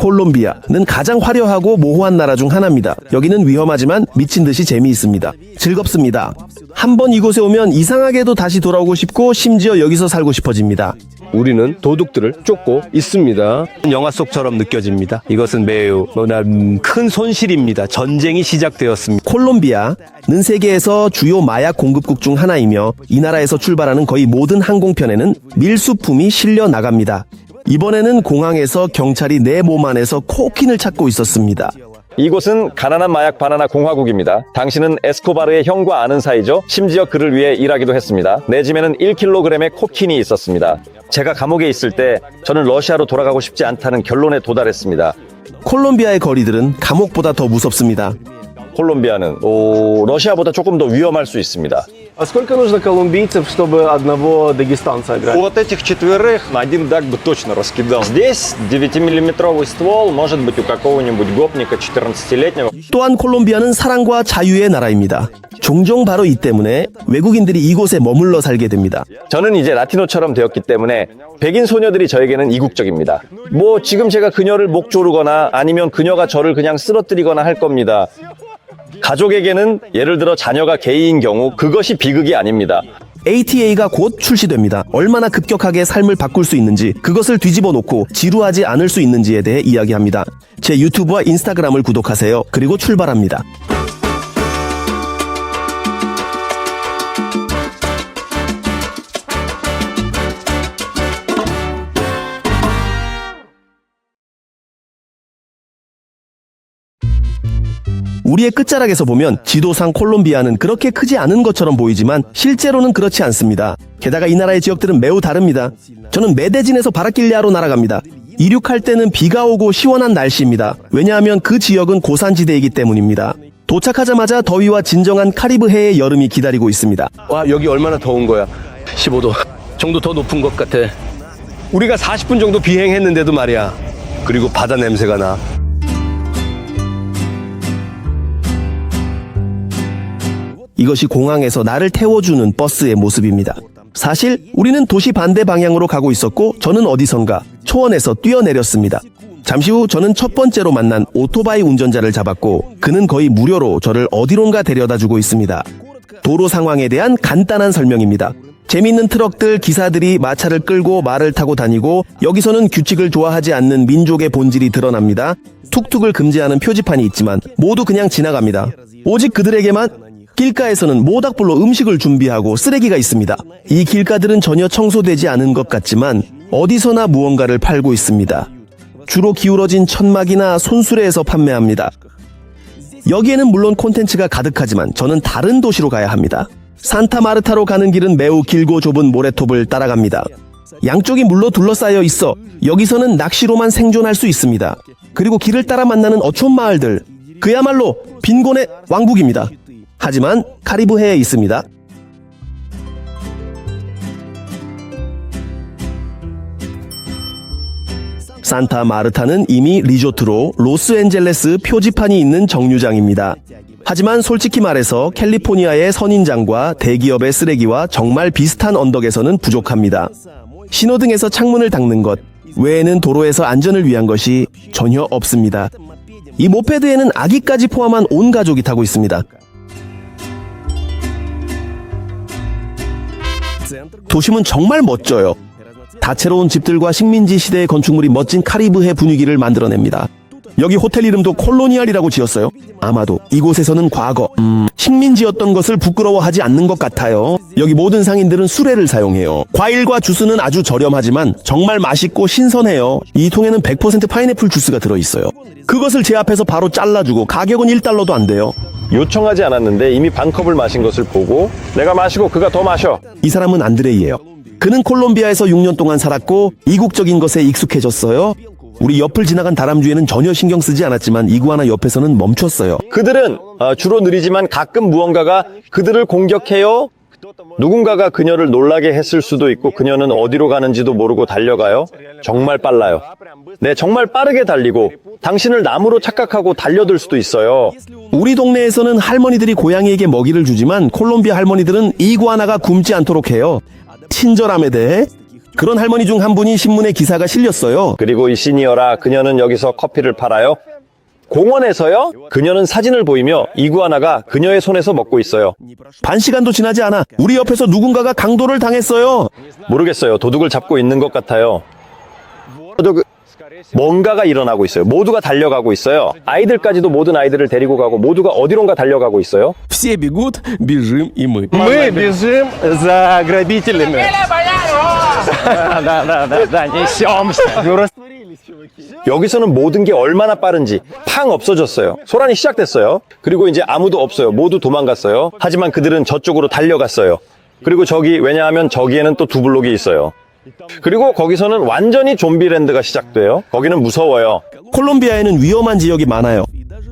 콜롬비아는 가장 화려하고 모호한 나라 중 하나입니다. 여기는 위험하지만 미친 듯이 재미있습니다. 즐겁습니다. 한번 이곳에 오면 이상하게도 다시 돌아오고 싶고 심지어 여기서 살고 싶어집니다. 우리는 도둑들을 쫓고 있습니다. 영화 속처럼 느껴집니다. 이것은 매우 큰 손실입니다. 전쟁이 시작되었습니다. 콜롬비아는 세계에서 주요 마약 공급국 중 하나이며 이 나라에서 출발하는 거의 모든 항공편에는 밀수품이 실려 나갑니다. 이번에는 공항에서 경찰이 내 몸 안에서 코킨을 찾고 있었습니다. 이곳은 가난한 마약 바나나 공화국입니다. 당신은 에스코바르의 형과 아는 사이죠. 심지어 그를 위해 일하기도 했습니다. 내 집에는 1kg의 코킨이 있었습니다. 제가 감옥에 있을 때 저는 러시아로 돌아가고 싶지 않다는 결론에 도달했습니다. 콜롬비아의 거리들은 감옥보다 더 무섭습니다. 콜롬비아는 러시아보다 조금 더 위험할 수 있습니다. А сколько нужно колумбийцев, чтобы одного дагестанца играть? Вот этих четверых один даг бы точно раскидал. Здесь 9-миллиметровый ствол может быть у какого-нибудь гопника 14-летнего. 또한 콜롬비아는 사랑과 자유의 나라입니다. 종종 바로 이 때문에 외국인들이 이곳에 머물러 살게 됩니다. 저는 이제 라티노처럼 되었기 때문에 백인 소녀들이 저에게는 이국적입니다. 뭐 지금 제가 그녀를 목 조르거나 아니면 그녀가 저를 그냥 쓰러뜨리거나 할 겁니다. 가족에게는 예를 들어 자녀가 게이인 경우 그것이 비극이 아닙니다. ATA가 곧 출시됩니다. 얼마나 급격하게 삶을 바꿀 수 있는지, 그것을 뒤집어 놓고 지루하지 않을 수 있는지에 대해 이야기합니다. 제 유튜브와 인스타그램을 구독하세요. 그리고 출발합니다. 우리의 끝자락에서 보면 지도상 콜롬비아는 그렇게 크지 않은 것처럼 보이지만 실제로는 그렇지 않습니다. 게다가 이 나라의 지역들은 매우 다릅니다. 저는 메데진에서 바라킬리아로 날아갑니다. 이륙할 때는 비가 오고 시원한 날씨입니다. 왜냐하면 그 지역은 고산지대이기 때문입니다. 도착하자마자 더위와 진정한 카리브해의 여름이 기다리고 있습니다. 와, 여기 얼마나 더운 거야. 15도 정도 더 높은 것 같아. 우리가 40분 정도 비행했는데도 말이야. 그리고 바다 냄새가 나. 이것이 공항에서 나를 태워주는 버스의 모습입니다. 사실 우리는 도시 반대 방향으로 가고 있었고 저는 어디선가 초원에서 뛰어내렸습니다. 잠시 후 저는 첫 번째로 만난 오토바이 운전자를 잡았고 그는 거의 무료로 저를 어디론가 데려다주고 있습니다. 도로 상황에 대한 간단한 설명입니다. 재미있는 트럭들, 기사들이 마차를 끌고 말을 타고 다니고 여기서는 규칙을 좋아하지 않는 민족의 본질이 드러납니다. 툭툭을 금지하는 표지판이 있지만 모두 그냥 지나갑니다. 오직 그들에게만 길가에서는 모닥불로 음식을 준비하고 쓰레기가 있습니다. 이 길가들은 전혀 청소되지 않은 것 같지만 어디서나 무언가를 팔고 있습니다. 주로 기울어진 천막이나 손수레에서 판매합니다. 여기에는 물론 콘텐츠가 가득하지만 저는 다른 도시로 가야 합니다. 산타마르타로 가는 길은 매우 길고 좁은 모래톱을 따라갑니다. 양쪽이 물로 둘러싸여 있어 여기서는 낚시로만 생존할 수 있습니다. 그리고 길을 따라 만나는 어촌 마을들, 그야말로 빈곤의 왕국입니다. 하지만 카리브해에 있습니다. 산타 마르타는 이미 리조트로 로스앤젤레스 표지판이 있는 정류장입니다. 하지만 솔직히 말해서 캘리포니아의 선인장과 대기업의 쓰레기와 정말 비슷한 언덕에서는 부족합니다. 신호등에서 창문을 닦는 것 외에는 도로에서 안전을 위한 것이 전혀 없습니다. 이 모페드에는 아기까지 포함한 온 가족이 타고 있습니다. 도심은 정말 멋져요. 다채로운 집들과 식민지 시대의 건축물이 멋진 카리브해 분위기를 만들어냅니다. 여기 호텔 이름도 콜로니알이라고 지었어요. 아마도 이곳에서는 과거 식민지였던 것을 부끄러워하지 않는 것 같아요. 여기 모든 상인들은 수레를 사용해요. 과일과 주스는 아주 저렴하지만 정말 맛있고 신선해요. 이 통에는 100% 파인애플 주스가 들어있어요. 그것을 제 앞에서 바로 잘라주고 가격은 1달러도 안 돼요. 요청하지 않았는데 이미 반 컵을 마신 것을 보고 내가 마시고 그가 더 마셔. 이 사람은 안드레이예요. 그는 콜롬비아에서 6년 동안 살았고 이국적인 것에 익숙해졌어요. 우리 옆을 지나간 다람쥐에는 전혀 신경 쓰지 않았지만 이구아나 옆에서는 멈췄어요. 그들은 주로 느리지만 가끔 무언가가 그들을 공격해요. 누군가가 그녀를 놀라게 했을 수도 있고 그녀는 어디로 가는지도 모르고 달려가요. 정말 빨라요. 네, 정말 빠르게 달리고 당신을 나무로 착각하고 달려들 수도 있어요. 우리 동네에서는 할머니들이 고양이에게 먹이를 주지만 콜롬비아 할머니들은 이구아나가 굶지 않도록 해요. 친절함에 대해 그런 할머니 중 한 분이 신문에 기사가 실렸어요. 그리고 이 시니어라 그녀는 여기서 커피를 팔아요. 공원에서요? 그녀는 사진을 보이며 이구아나가 그녀의 손에서 먹고 있어요. 반 시간도 지나지 않아 우리 옆에서 누군가가 강도를 당했어요. 모르겠어요. 도둑을 잡고 있는 것 같아요. 뭔가가 일어나고 있어요. 모두가 달려가고 있어요. 아이들까지도 모든 아이들을 데리고 가고 모두가 어디론가 달려가고 있어요. Все бегут, бежим и мы. Мы бежим за грабителями. Да, несемся. 여기서는 모든 게 얼마나 빠른지 팡 없어졌어요. 소란이 시작됐어요. 그리고 이제 아무도 없어요. 모두 도망갔어요. 하지만 그들은 저쪽으로 달려갔어요. 그리고 왜냐하면 저기에는 또 두 블록이 있어요. 그리고 거기서는 완전히 좀비랜드가 시작돼요. 거기는 무서워요. 콜롬비아에는 위험한 지역이 많아요.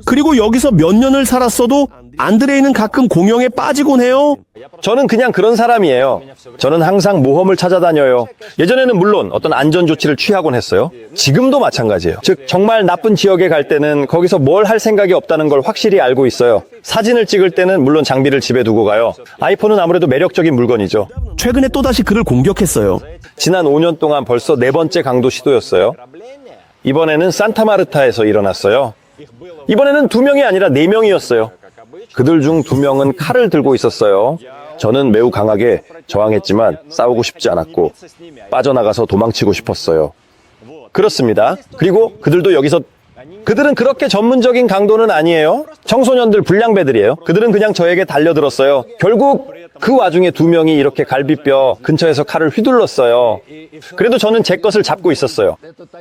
그리고 여기서 몇 년을 살았어도 안드레이는 가끔 공영에 빠지곤 해요. 저는 그냥 그런 사람이에요. 저는 항상 모험을 찾아다녀요. 예전에는 물론 어떤 안전 조치를 취하곤 했어요. 지금도 마찬가지예요. 즉 정말 나쁜 지역에 갈 때는 거기서 뭘 할 생각이 없다는 걸 확실히 알고 있어요. 사진을 찍을 때는 물론 장비를 집에 두고 가요. 아이폰은 아무래도 매력적인 물건이죠. 최근에 또다시 그를 공격했어요. 지난 5년 동안 벌써 4번째 강도 시도였어요. 이번에는 산타마르타에서 일어났어요. 이번에는 2명이 아니라 4명이었어요. 그들 중 2명은 칼을 들고 있었어요. 저는 매우 강하게 저항했지만 싸우고 싶지 않았고 빠져나가서 도망치고 싶었어요. 그렇습니다. 그리고 그들은 그렇게 전문적인 강도는 아니에요. 청소년들 불량배들이에요. 그들은 그냥 저에게 달려들었어요. 결국 그 와중에 2명이 이렇게 갈비뼈 근처에서 칼을 휘둘렀어요. 그래도 저는 제 것을 잡고 있었어요.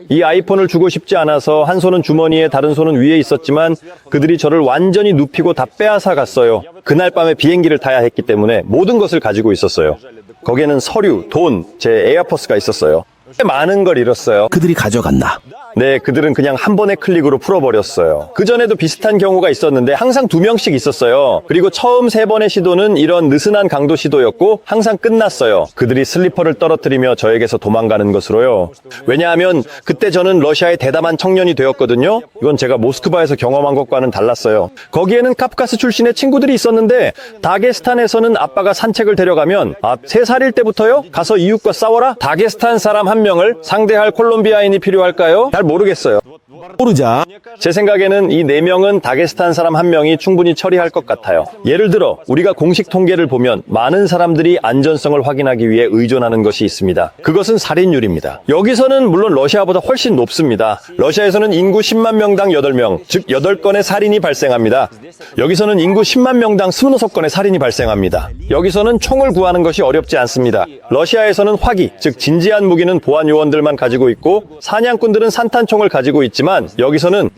이 아이폰을 주고 싶지 않아서 한 손은 주머니에 다른 손은 위에 있었지만 그들이 저를 완전히 눕히고 다 빼앗아 갔어요. 그날 밤에 비행기를 타야 했기 때문에 모든 것을 가지고 있었어요. 거기에는 서류, 돈, 제 에어포스가 있었어요. 많은 걸 잃었어요. 그들이 가져갔나? 네, 그들은 그냥 한 번의 클릭으로 풀어버렸어요. 그전에도 비슷한 경우가 있었는데 항상 2명씩 있었어요. 그리고 처음 3번의 시도는 이런 느슨한 강도 시도였고 항상 끝났어요. 그들이 슬리퍼를 떨어뜨리며 저에게서 도망가는 것으로요. 왜냐하면 그때 저는 러시아의 대담한 청년이 되었거든요. 이건 제가 모스크바에서 경험한 것과는 달랐어요. 거기에는 카프카스 출신의 친구들이 있었는데 다게스탄에서는 아빠가 산책을 데려가면 3살일 때부터요? 가서 이웃과 싸워라? 다게스탄 사람 한 명을 상대할 콜롬비아인이 필요할까요? 잘 모르겠어요. 모르자. 제 생각에는 이 4명은 다게스탄 사람 한 명이 충분히 처리할 것 같아요. 예를 들어 우리가 공식 통계를 보면 많은 사람들이 안전성을 확인하기 위해 의존하는 것이 있습니다. 그것은 살인율입니다. 여기서는 물론 러시아보다 훨씬 높습니다. 러시아에서는 인구 10만 명당 8명, 즉 8건의 살인이 발생합니다. 여기서는 인구 10만 명당 26건의 살인이 발생합니다. 여기서는 총을 구하는 것이 어렵지 않습니다. 러시아에서는 화기, 즉 진지한 무기는 보안 요원들만 가지고 있고 사냥꾼들은 산탄총을 가지고 있지만 여기서는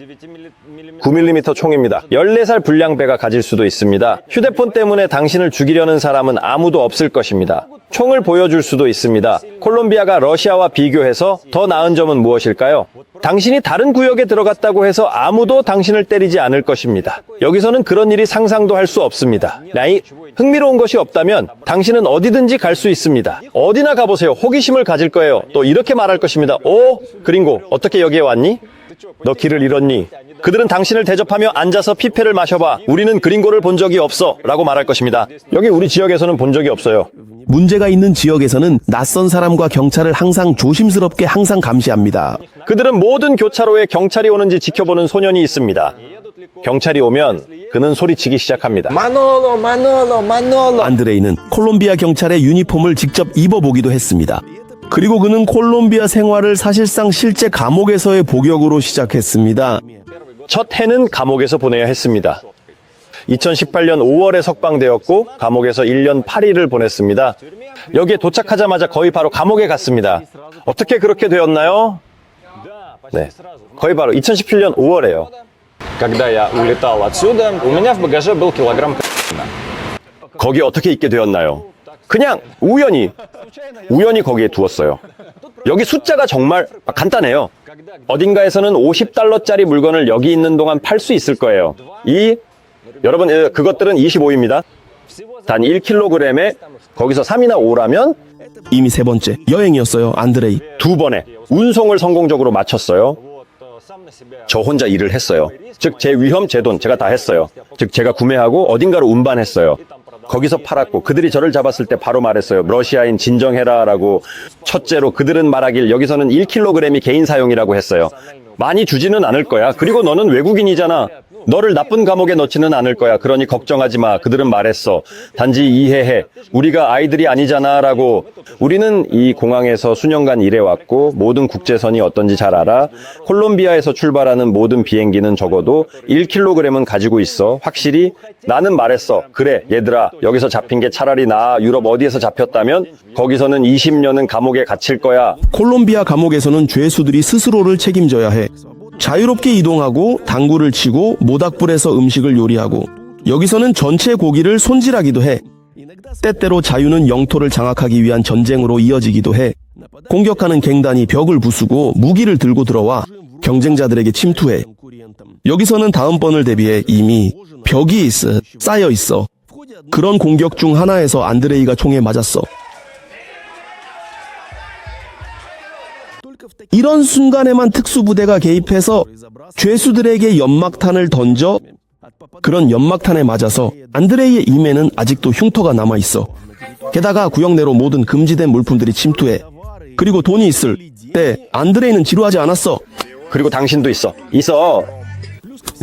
9mm 총입니다. 14살 불량배가 가질 수도 있습니다. 휴대폰 때문에 당신을 죽이려는 사람은 아무도 없을 것입니다. 총을 보여줄 수도 있습니다. 콜롬비아가 러시아와 비교해서 더 나은 점은 무엇일까요? 당신이 다른 구역에 들어갔다고 해서 아무도 당신을 때리지 않을 것입니다. 여기서는 그런 일이 상상도 할 수 없습니다. 흥미로운 것이 없다면 당신은 어디든지 갈 수 있습니다. 어디나 가보세요. 호기심을 가질 거예요. 또 이렇게 말할 것입니다. 오, 그린고, 어떻게 여기에 왔니? 너 길을 잃었니? 그들은 당신을 대접하며 앉아서 피페를 마셔봐. 우리는 그린고를 본 적이 없어. 라고 말할 것입니다. 여기 우리 지역에서는 본 적이 없어요. 문제가 있는 지역에서는 낯선 사람과 경찰을 항상 조심스럽게 항상 감시합니다. 그들은 모든 교차로에 경찰이 오는지 지켜보는 소년이 있습니다. 경찰이 오면 그는 소리치기 시작합니다. Маноло, Маноло, Маноло. 안드레이는 콜롬비아 경찰의 유니폼을 직접 입어보기도 했습니다. 그리고 그는 콜롬비아 생활을 사실상 실제 감옥에서의 복역으로 시작했습니다. 첫 해는 감옥에서 보내야 했습니다. 2018년 5월에 석방되었고 감옥에서 1년 8일을 보냈습니다. 여기에 도착하자마자 거의 바로 감옥에 갔습니다. 어떻게 그렇게 되었나요? 네, 거의 바로 2017년 5월에요. Когда я улетал отсюда, у меня в багаже был килограмм кокаина. 거기 어떻게 있게 되었나요? 그냥 우연히 거기에 두었어요. 여기 숫자가 정말 간단해요. 어딘가에서는 50달러짜리 물건을 여기 있는 동안 팔 수 있을 거예요. 여러분, 그것들은 25입니다. 단 1kg에 거기서 3이나 5라면 이미 3번째 여행이었어요. 안드레이. 2번에 운송을 성공적으로 마쳤어요. 저 혼자 일을 했어요. 즉 제 위험, 제 돈 제가 다 했어요. 즉 제가 구매하고 어딘가로 운반했어요. 거기서 팔았고 그들이 저를 잡았을 때 바로 말했어요. 러시아인 진정해라라고. 첫째로 그들은 말하길 여기서는 1kg이 개인 사용이라고 했어요. 많이 주지는 않을 거야. 그리고 너는 외국인이잖아. 너를 나쁜 감옥에 넣지는 않을 거야. 그러니 걱정하지 마. 그들은 말했어. 단지 이해해. 우리가 아이들이 아니잖아 라고. 우리는 이 공항에서 수년간 일해왔고 모든 국제선이 어떤지 잘 알아. 콜롬비아에서 출발하는 모든 비행기는 적어도 1kg은 가지고 있어. 확실히 나는 말했어. 그래 얘들아 여기서 잡힌 게 차라리 나 유럽 어디에서 잡혔다면 거기서는 20년은 감옥에 갇힐 거야. 콜롬비아 감옥에서는 죄수들이 스스로를 책임져야 해. 자유롭게 이동하고 당구를 치고 모닥불에서 음식을 요리하고 여기서는 전체 고기를 손질하기도 해. 때때로 자유는 영토를 장악하기 위한 전쟁으로 이어지기도 해. 공격하는 갱단이 벽을 부수고 무기를 들고 들어와 경쟁자들에게 침투해. 여기서는 다음번을 대비해 이미 벽이 쌓여 있어. 그런 공격 중 하나에서 안드레이가 총에 맞았어. 이런 순간에만 특수부대가 개입해서 죄수들에게 연막탄을 던져 그런 연막탄에 맞아서 안드레이의 임에는 아직도 흉터가 남아있어. 게다가 구역 내로 모든 금지된 물품들이 침투해. 그리고 돈이 있을 때 안드레이는 지루하지 않았어. 그리고 당신도 있어.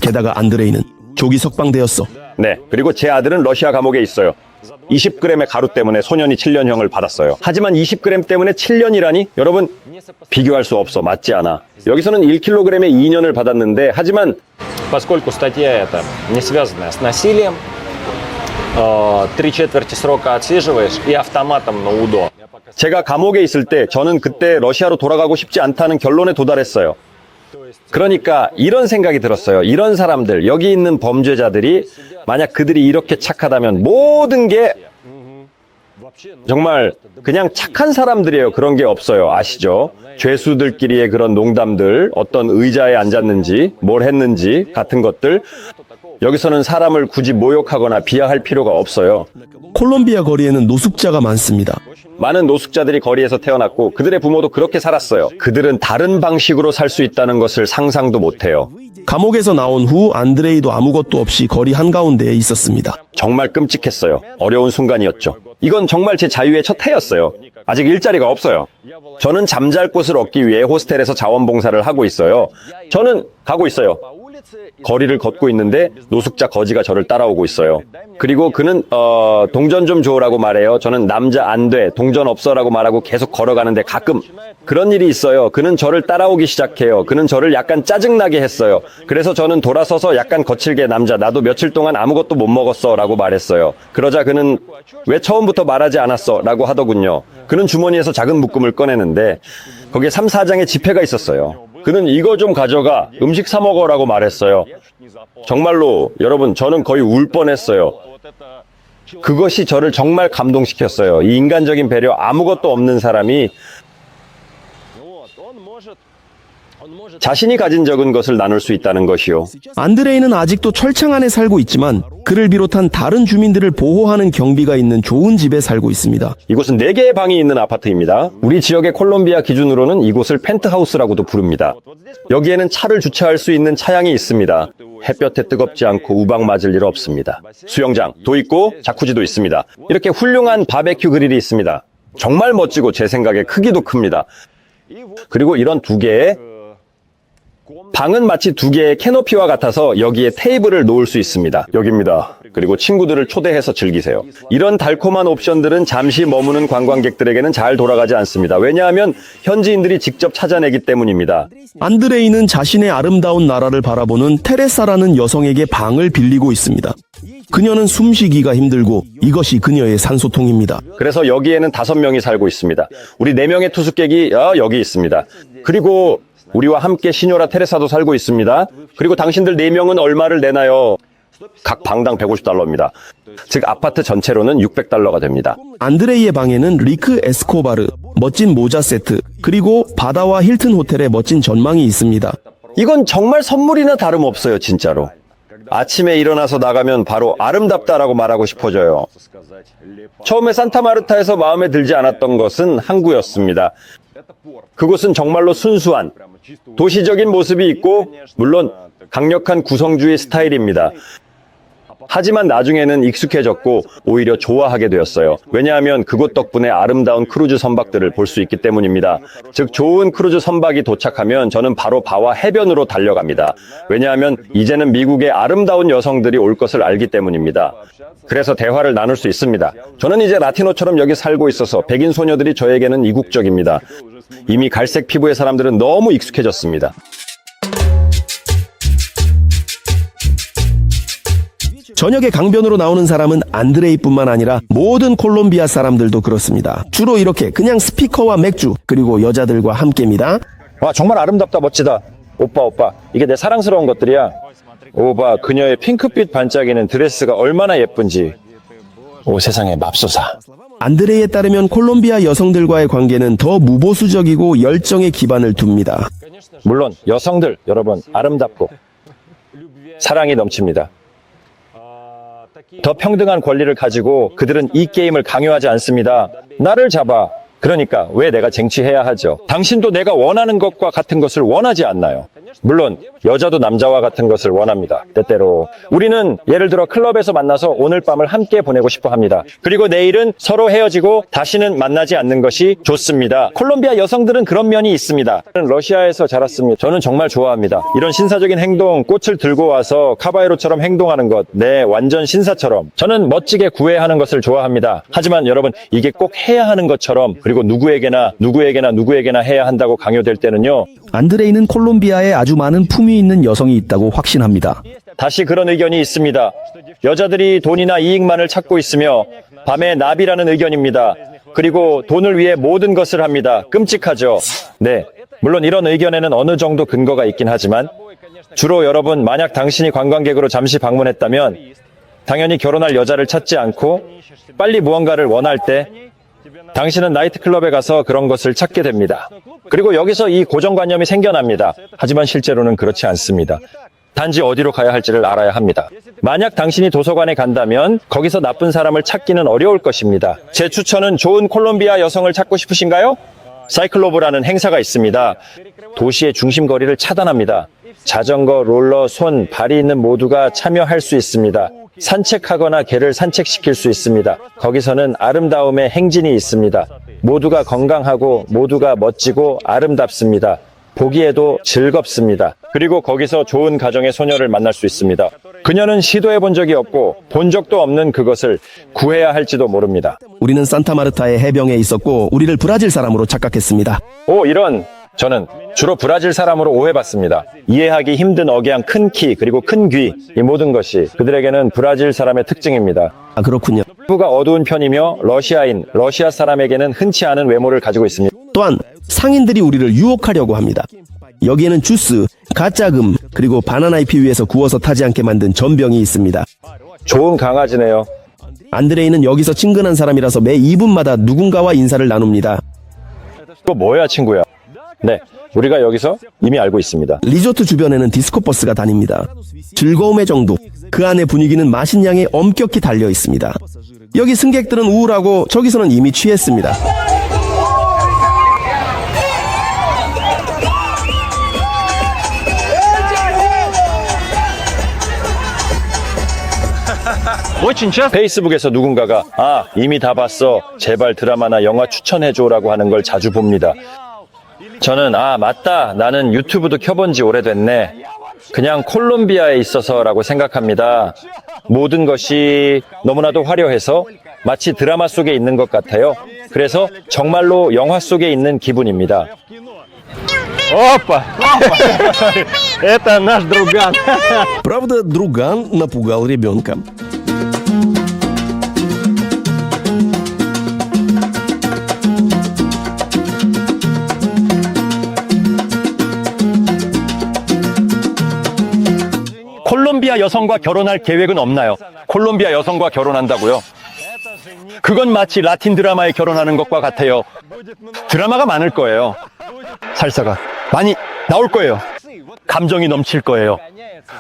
게다가 안드레이는 조기 석방되었어. 네. 그리고 제 아들은 러시아 감옥에 있어요. 20g의 가루 때문에 소년이 7년형을 받았어요. 하지만 20g 때문에 7년이라니? 여러분 비교할 수 없어. 맞지 않아. 여기서는 1kg에 2년을 받았는데 하지만 Поскольку статья эта не связанная с насилием, 3/4 срока отсиживаешь и автоматом на УДО. 제가 감옥에 있을 때 저는 그때 러시아로 돌아가고 싶지 않다는 결론에 도달했어요. 그러니까 이런 생각이 들었어요. 이런 사람들, 여기 있는 범죄자들이 만약 그들이 이렇게 착하다면 모든 게 정말 그냥 착한 사람들이에요. 그런 게 없어요. 아시죠? 죄수들끼리의 그런 농담들, 어떤 의자에 앉았는지, 뭘 했는지 같은 것들. 여기서는 사람을 굳이 모욕하거나 비하할 필요가 없어요. 콜롬비아 거리에는 노숙자가 많습니다. 많은 노숙자들이 거리에서 태어났고 그들의 부모도 그렇게 살았어요. 그들은 다른 방식으로 살 수 있다는 것을 상상도 못해요. 감옥에서 나온 후 안드레이도 아무것도 없이 거리 한가운데에 있었습니다. 정말 끔찍했어요. 어려운 순간이었죠. 이건 정말 제 자유의 첫 해였어요. 아직 일자리가 없어요. 저는 잠잘 곳을 얻기 위해 호스텔에서 자원봉사를 하고 있어요. 저는 가고 있어요. 거리를 걷고 있는데 노숙자 거지가 저를 따라오고 있어요. 그리고 그는 동전 좀 줘라고 말해요. 저는 남자 안 돼, 동전 없어라고 말하고 계속 걸어가는데 가끔 그런 일이 있어요. 그는 저를 따라오기 시작해요. 그는 저를 약간 짜증나게 했어요. 그래서 저는 돌아서서 약간 거칠게 남자 나도 며칠 동안 아무것도 못 먹었어 라고 말했어요. 그러자 그는 왜 처음부터 말하지 않았어 라고 하더군요. 그는 주머니에서 작은 묶음을 꺼내는데 거기에 3, 4장의 지폐가 있었어요. 그는 이거 좀 가져가 음식 사 먹어라고 말했어요. 정말로 여러분 저는 거의 울 뻔했어요. 그것이 저를 정말 감동시켰어요. 이 인간적인 배려 아무것도 없는 사람이 자신이 가진 적은 것을 나눌 수 있다는 것이요. 안드레이는 아직도 철창 안에 살고 있지만 그를 비롯한 다른 주민들을 보호하는 경비가 있는 좋은 집에 살고 있습니다. 이곳은 4개의 방이 있는 아파트입니다. 우리 지역의 콜롬비아 기준으로는 이곳을 펜트하우스라고도 부릅니다. 여기에는 차를 주차할 수 있는 차량이 있습니다. 햇볕에 뜨겁지 않고 우박 맞을 일 없습니다. 수영장도 있고 자쿠지도 있습니다. 이렇게 훌륭한 바베큐 그릴이 있습니다. 정말 멋지고 제 생각에 크기도 큽니다. 그리고 이런 2개의 방은 마치 2개의 캐노피와 같아서 여기에 테이블을 놓을 수 있습니다. 여기입니다. 그리고 친구들을 초대해서 즐기세요. 이런 달콤한 옵션들은 잠시 머무는 관광객들에게는 잘 돌아가지 않습니다. 왜냐하면 현지인들이 직접 찾아내기 때문입니다. 안드레이는 자신의 아름다운 나라를 바라보는 테레사라는 여성에게 방을 빌리고 있습니다. 그녀는 숨쉬기가 힘들고 이것이 그녀의 산소통입니다. 그래서 여기에는 5명이 살고 있습니다. 우리 4명의 투숙객이 여기 있습니다. 그리고 우리와 함께 시뇨라 테레사도 살고 있습니다. 그리고 당신들 4명은 얼마를 내나요? 각 방당 $150입니다. 즉 아파트 전체로는 $600가 됩니다. 안드레이의 방에는 리크 에스코바르, 멋진 모자 세트, 그리고 바다와 힐튼 호텔의 멋진 전망이 있습니다. 이건 정말 선물이나 다름없어요, 진짜로. 아침에 일어나서 나가면 바로 아름답다라고 말하고 싶어져요. 처음에 산타마르타에서 마음에 들지 않았던 것은 항구였습니다. 그곳은 정말로 순수한 도시적인 모습이 있고 물론 강력한 구성주의 스타일입니다. 하지만 나중에는 익숙해졌고 오히려 좋아하게 되었어요. 왜냐하면 그곳 덕분에 아름다운 크루즈 선박들을 볼 수 있기 때문입니다. 즉 좋은 크루즈 선박이 도착하면 저는 바로 바와 해변으로 달려갑니다. 왜냐하면 이제는 미국에 아름다운 여성들이 올 것을 알기 때문입니다. 그래서 대화를 나눌 수 있습니다. 저는 이제 라티노처럼 여기 살고 있어서 백인 소녀들이 저에게는 이국적입니다. 이미 갈색 피부의 사람들은 너무 익숙해졌습니다. 저녁에 강변으로 나오는 사람은 안드레이뿐만 아니라 모든 콜롬비아 사람들도 그렇습니다. 주로 이렇게 그냥 스피커와 맥주 그리고 여자들과 함께입니다. 와, 정말 아름답다, 멋지다. 오빠, 이게 내 사랑스러운 것들이야. 오빠, 그녀의 핑크빛 반짝이는 드레스가 얼마나 예쁜지. 오, 세상에 맙소사. 안드레이에 따르면 콜롬비아 여성들과의 관계는 더 무보수적이고 열정에 기반을 둡니다. 물론 여성들, 여러분, 아름답고 사랑이 넘칩니다. 더 평등한 권리를 가지고 그들은 이 게임을 강요하지 않습니다. 나를 잡아. 그러니까 왜 내가 쟁취해야 하죠? 당신도 내가 원하는 것과 같은 것을 원하지 않나요? 물론 여자도 남자와 같은 것을 원합니다. 때때로 우리는 예를 들어 클럽에서 만나서 오늘 밤을 함께 보내고 싶어 합니다. 그리고 내일은 서로 헤어지고 다시는 만나지 않는 것이 좋습니다. 콜롬비아 여성들은 그런 면이 있습니다. 저는 러시아에서 자랐습니다. 저는 정말 좋아합니다. 이런 신사적인 행동, 꽃을 들고 와서 카바에로처럼 행동하는 것, 완전 신사처럼. 저는 멋지게 구애하는 것을 좋아합니다. 하지만 여러분, 이게 꼭 해야 하는 것처럼 그리고 누구에게나 해야 한다고 강요될 때는요. 안드레이는 콜롬비아에 아주 많은 품위 있는 여성이 있다고 확신합니다. 다시 그런 의견이 있습니다. 여자들이 돈이나 이익만을 찾고 있으며 밤에 나비라는 의견입니다. 그리고 돈을 위해 모든 것을 합니다. 끔찍하죠. 네, 물론 이런 의견에는 어느 정도 근거가 있긴 하지만 주로 여러분, 만약 당신이 관광객으로 잠시 방문했다면 당연히 결혼할 여자를 찾지 않고 빨리 무언가를 원할 때 당신은 나이트클럽에 가서 그런 것을 찾게 됩니다. 그리고 여기서 이 고정관념이 생겨납니다. 하지만 실제로는 그렇지 않습니다. 단지 어디로 가야 할지를 알아야 합니다. 만약 당신이 도서관에 간다면 거기서 나쁜 사람을 찾기는 어려울 것입니다. 제 추천은 좋은 콜롬비아 여성을 찾고 싶으신가요? 사이클로브라는 행사가 있습니다. 도시의 중심거리를 차단합니다. 자전거, 롤러, 손, 발이 있는 모두가 참여할 수 있습니다. 산책하거나 개를 산책시킬 수 있습니다. 거기서는 아름다움의 행진이 있습니다. 모두가 건강하고 모두가 멋지고 아름답습니다. 보기에도 즐겁습니다. 그리고 거기서 좋은 가정의 소녀를 만날 수 있습니다. 그녀는 시도해 본 적이 없고 본 적도 없는 그것을 구해야 할지도 모릅니다. 우리는 산타마르타의 해병에 있었고 우리를 브라질 사람으로 착각했습니다. 오, 이런. 저는 주로 브라질 사람으로 오해받습니다. 이해하기 힘든 억양, 큰 키, 그리고 큰 귀, 이 모든 것이 그들에게는 브라질 사람의 특징입니다. 아, 그렇군요. 피부가 어두운 편이며 러시아 사람에게는 흔치 않은 외모를 가지고 있습니다. 또한 상인들이 우리를 유혹하려고 합니다. 여기에는 주스, 가짜금, 그리고 바나나 잎 위에서 구워서 타지 않게 만든 전병이 있습니다. 좋은 강아지네요. 안드레이는 여기서 친근한 사람이라서 매 2분마다 누군가와 인사를 나눕니다. 이거 뭐야, 친구야? 네, 우리가 여기서 이미 알고 있습니다. 리조트 주변에는 디스코버스가 다닙니다. 즐거움의 정도, 그 안의 분위기는 마신 양에 엄격히 달려 있습니다. 여기 승객들은 우울하고 저기서는 이미 취했습니다. 페이스북에서 누군가가 이미 다 봤어. 제발 드라마나 영화 추천해줘라고 하는 걸 자주 봅니다. 저는 맞다. 나는 유튜브도 켜본 지 오래됐네. 그냥 콜롬비아에 있어서라고 생각합니다. 모든 것이 너무나도 화려해서 마치 드라마 속에 있는 것 같아요. 그래서 정말로 영화 속에 있는 기분입니다. Опа! Это наш друган. Правда, друган напугал ребенка. 콜롬비아 여성과 결혼할 계획은 없나요? 콜롬비아 여성과 결혼한다고요? 그건 마치 라틴 드라마에 결혼하는 것과 같아요. 드라마가 많을 거예요. 살사가 많이 나올 거예요. 감정이 넘칠 거예요.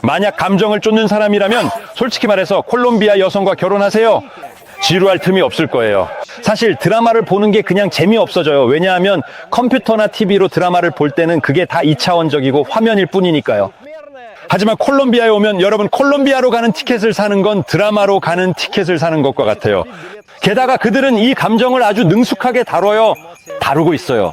만약 감정을 쫓는 사람이라면 솔직히 말해서 콜롬비아 여성과 결혼하세요. 지루할 틈이 없을 거예요. 사실 드라마를 보는 게 그냥 재미없어져요. 왜냐하면 컴퓨터나 TV로 드라마를 볼 때는 그게 다 2차원적이고 화면일 뿐이니까요. 하지만 콜롬비아에 오면 여러분 콜롬비아로 가는 티켓을 사는 건 드라마로 가는 티켓을 사는 것과 같아요. 게다가 그들은 이 감정을 아주 능숙하게 다루고 있어요.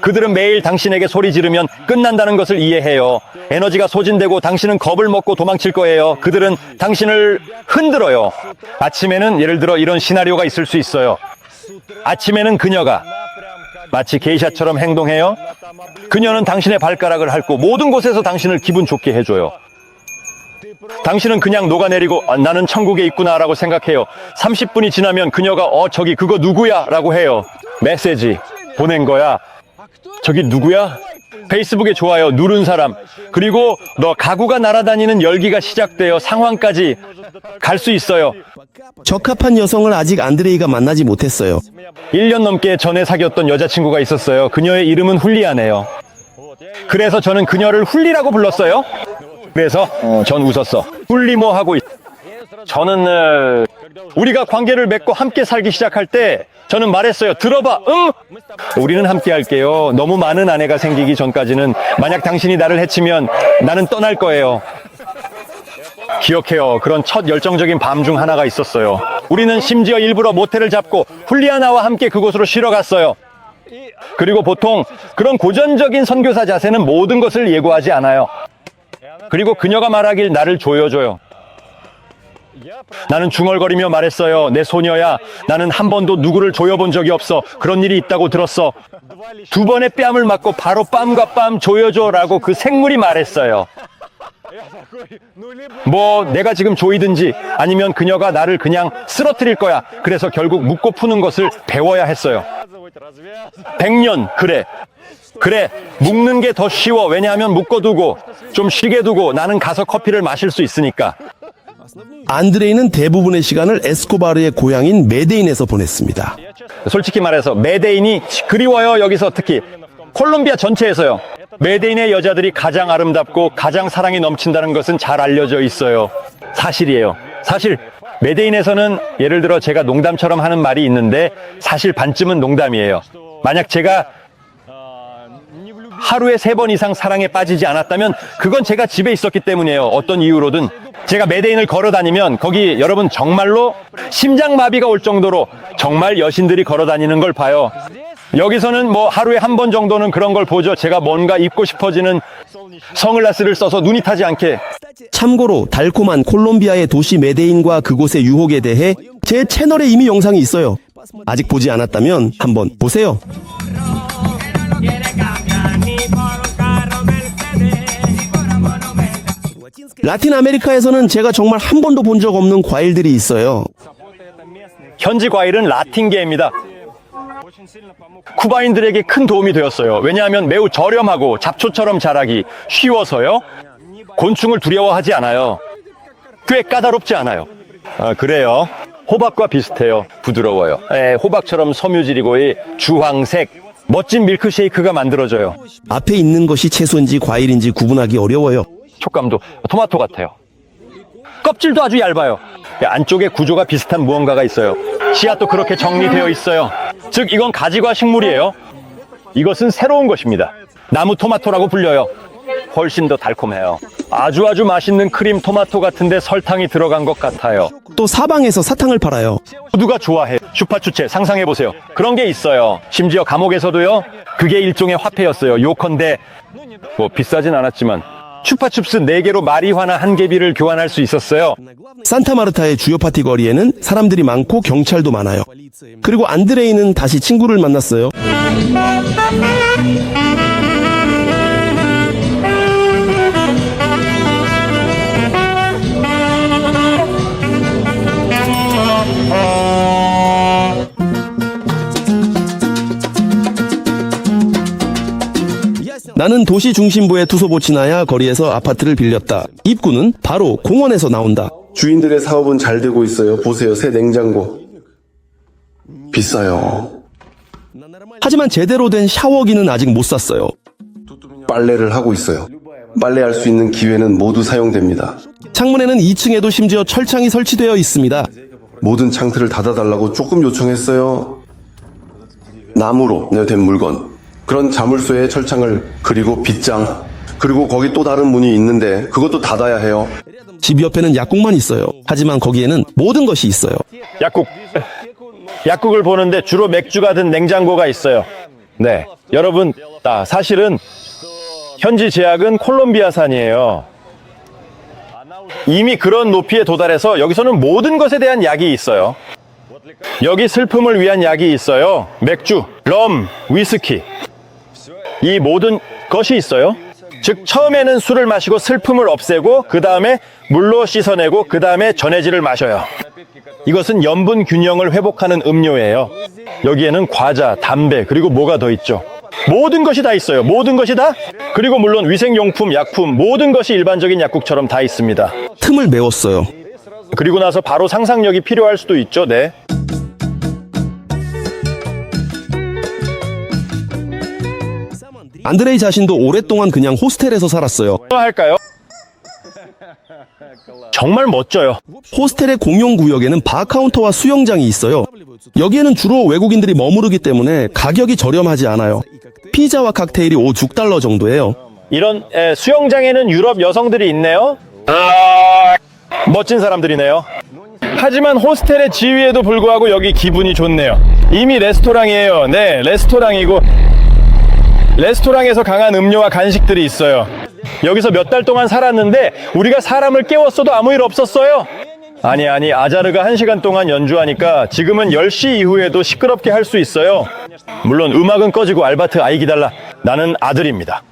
그들은 매일 당신에게 소리 지르면 끝난다는 것을 이해해요. 에너지가 소진되고 당신은 겁을 먹고 도망칠 거예요. 그들은 당신을 흔들어요. 아침에는 예를 들어 이런 시나리오가 있을 수 있어요. 아침에는 그녀가 마치 게이샤처럼 행동해요. 그녀는 당신의 발가락을 핥고 모든 곳에서 당신을 기분 좋게 해줘요. 당신은 그냥 녹아내리고 나는 천국에 있구나라고 생각해요. 30분이 지나면 그녀가 저기 그거 누구야? 라고 해요. 메시지 보낸 거야. 저기 누구야? 페이스북에 좋아요 누른 사람. 그리고 너 가구가 날아다니는 열기가 시작돼요. 상황까지 갈 수 있어요. 적합한 여성을 아직 안드레이가 만나지 못했어요. 1년 넘게 전에 사귀었던 여자친구가 있었어요. 그녀의 이름은 훌리아네요. 그래서 저는 그녀를 훌리라고 불렀어요. 그래서 전 웃었어. 훌리 뭐 하고 있... 저는 우리가 관계를 맺고 함께 살기 시작할 때 저는 말했어요. 들어봐. 응? 우리는 함께 할게요. 너무 많은 아내가 생기기 전까지는 만약 당신이 나를 해치면 나는 떠날 거예요. 기억해요. 그런 첫 열정적인 밤 중 하나가 있었어요. 우리는 심지어 일부러 모텔을 잡고 훌리아나와 함께 그곳으로 쉬러 갔어요. 그리고 보통 그런 고전적인 선교사 자세는 모든 것을 예고하지 않아요. 그리고 그녀가 말하길 나를 조여줘요. 나는 중얼거리며 말했어요. 내 소녀야, 나는 한 번도 누구를 조여본 적이 없어. 그런 일이 있다고 들었어. 2번의 뺨을 맞고 바로 뺨과 뺨 조여줘라고 그 생물이 말했어요. 뭐 내가 지금 조이든지 아니면 그녀가 나를 그냥 쓰러뜨릴 거야. 그래서 결국 묶고 푸는 것을 배워야 했어요. 100년 그래 묶는 게 더 쉬워. 왜냐하면 묶어두고 좀 쉬게 두고 나는 가서 커피를 마실 수 있으니까. 안드레이는 대부분의 시간을 에스코바르의 고향인 메데인에서 보냈습니다. 솔직히 말해서 메데인이 그리워요. 여기서 특히 콜롬비아 전체에서요. 메데인의 여자들이 가장 아름답고 가장 사랑이 넘친다는 것은 잘 알려져 있어요. 사실이에요. 사실 메데인에서는 예를 들어 제가 농담처럼 하는 말이 있는데 사실 반쯤은 농담이에요. 만약 제가 하루에 3번 이상 사랑에 빠지지 않았다면 그건 제가 집에 있었기 때문이에요. 어떤 이유로든. 제가 메데인을 걸어다니면 거기 여러분 정말로 심장마비가 올 정도로 정말 여신들이 걸어다니는 걸 봐요. 여기서는 뭐 하루에 1번 정도는 그런 걸 보죠. 제가 뭔가 입고 싶어지는 선글라스를 써서 눈이 타지 않게. 참고로 달콤한 콜롬비아의 도시 메데인과 그곳의 유혹에 대해 제 채널에 이미 영상이 있어요. 아직 보지 않았다면 한번 보세요. 라틴 아메리카에서는 제가 정말 한 번도 본 적 없는 과일들이 있어요. 현지 과일은 라틴계입니다. 쿠바인들에게 큰 도움이 되었어요. 왜냐하면 매우 저렴하고 잡초처럼 자라기 쉬워서요. 곤충을 두려워하지 않아요. 꽤 까다롭지 않아요. 그래요. 호박과 비슷해요. 부드러워요. 호박처럼 섬유질이고 이 주황색 멋진 밀크쉐이크가 만들어져요. 앞에 있는 것이 채소인지 과일인지 구분하기 어려워요. 촉감도 토마토 같아요. 껍질도 아주 얇아요. 안쪽에 구조가 비슷한 무언가가 있어요. 씨앗도 그렇게 정리되어 있어요. 즉 이건 가지과 식물이에요. 이것은 새로운 것입니다. 나무 토마토라고 불려요. 훨씬 더 달콤해요. 아주 맛있는 크림 토마토 같은데 설탕이 들어간 것 같아요. 또 사방에서 사탕을 팔아요. 누가 좋아해? 슈파추체 상상해보세요. 그런 게 있어요. 심지어 감옥에서도요. 그게 일종의 화폐였어요. 요컨대 뭐 비싸진 않았지만 슈파춥스 4개로 마리화나 1개비를 교환할 수 있었어요. 산타마르타의 주요 파티 거리에는 사람들이 많고 경찰도 많아요. 그리고 안드레이는 다시 친구를 만났어요. 나는 도시 중심부의 투소보치나야 거리에서 아파트를 빌렸다. 입구는 바로 공원에서 나온다. 주인들의 사업은 잘 되고 있어요. 보세요, 새 냉장고. 비싸요. 하지만 제대로 된 샤워기는 아직 못 샀어요. 빨래를 하고 있어요. 빨래할 수 있는 기회는 모두 사용됩니다. 창문에는 2층에도 심지어 철창이 설치되어 있습니다. 모든 창틀을 닫아달라고 조금 요청했어요. 나무로 된 물건. 그런 자물쇠의 철창을, 그리고 빗장, 그리고 거기 또 다른 문이 있는데 그것도 닫아야 해요. 집 옆에는 약국만 있어요. 하지만 거기에는 모든 것이 있어요. 약국을 보는데 주로 맥주가 든 냉장고가 있어요. 네, 여러분, 사실은 현지 제약은 콜롬비아산이에요. 이미 그런 높이에 도달해서 여기서는 모든 것에 대한 약이 있어요. 여기 슬픔을 위한 약이 있어요. 맥주, 럼, 위스키. 이 모든 것이 있어요. 즉 처음에는 술을 마시고 슬픔을 없애고 그 다음에 물로 씻어내고 그 다음에 전해질을 마셔요. 이것은 염분 균형을 회복하는 음료예요. 여기에는 과자, 담배, 그리고 뭐가 더 있죠? 모든 것이 다 있어요. 모든 것이 다. 그리고 물론 위생용품, 약품, 모든 것이 일반적인 약국처럼 다 있습니다. 틈을 메웠어요. 그리고 나서 바로 상상력이 필요할 수도 있죠. 네. 안드레이 자신도 오랫동안 그냥 호스텔에서 살았어요. 할까요? 정말 멋져요. 호스텔의 공용 구역에는 바카운터와 수영장이 있어요. 여기에는 주로 외국인들이 머무르기 때문에 가격이 저렴하지 않아요. 피자와 칵테일이 5-6달러 정도예요. 이런 수영장에는 유럽 여성들이 있네요. 멋진 사람들이네요. 하지만 호스텔의 지위에도 불구하고 여기 기분이 좋네요. 이미 레스토랑이에요. 네, 레스토랑이고 레스토랑에서 강한 음료와 간식들이 있어요. 여기서 몇 달 동안 살았는데 우리가 사람을 깨웠어도 아무 일 없었어요. 아니 아자르가 1시간 동안 연주하니까 지금은 10시 이후에도 시끄럽게 할 수 있어요. 물론 음악은 꺼지고 알바트 아이 기달라. 나는 아들입니다.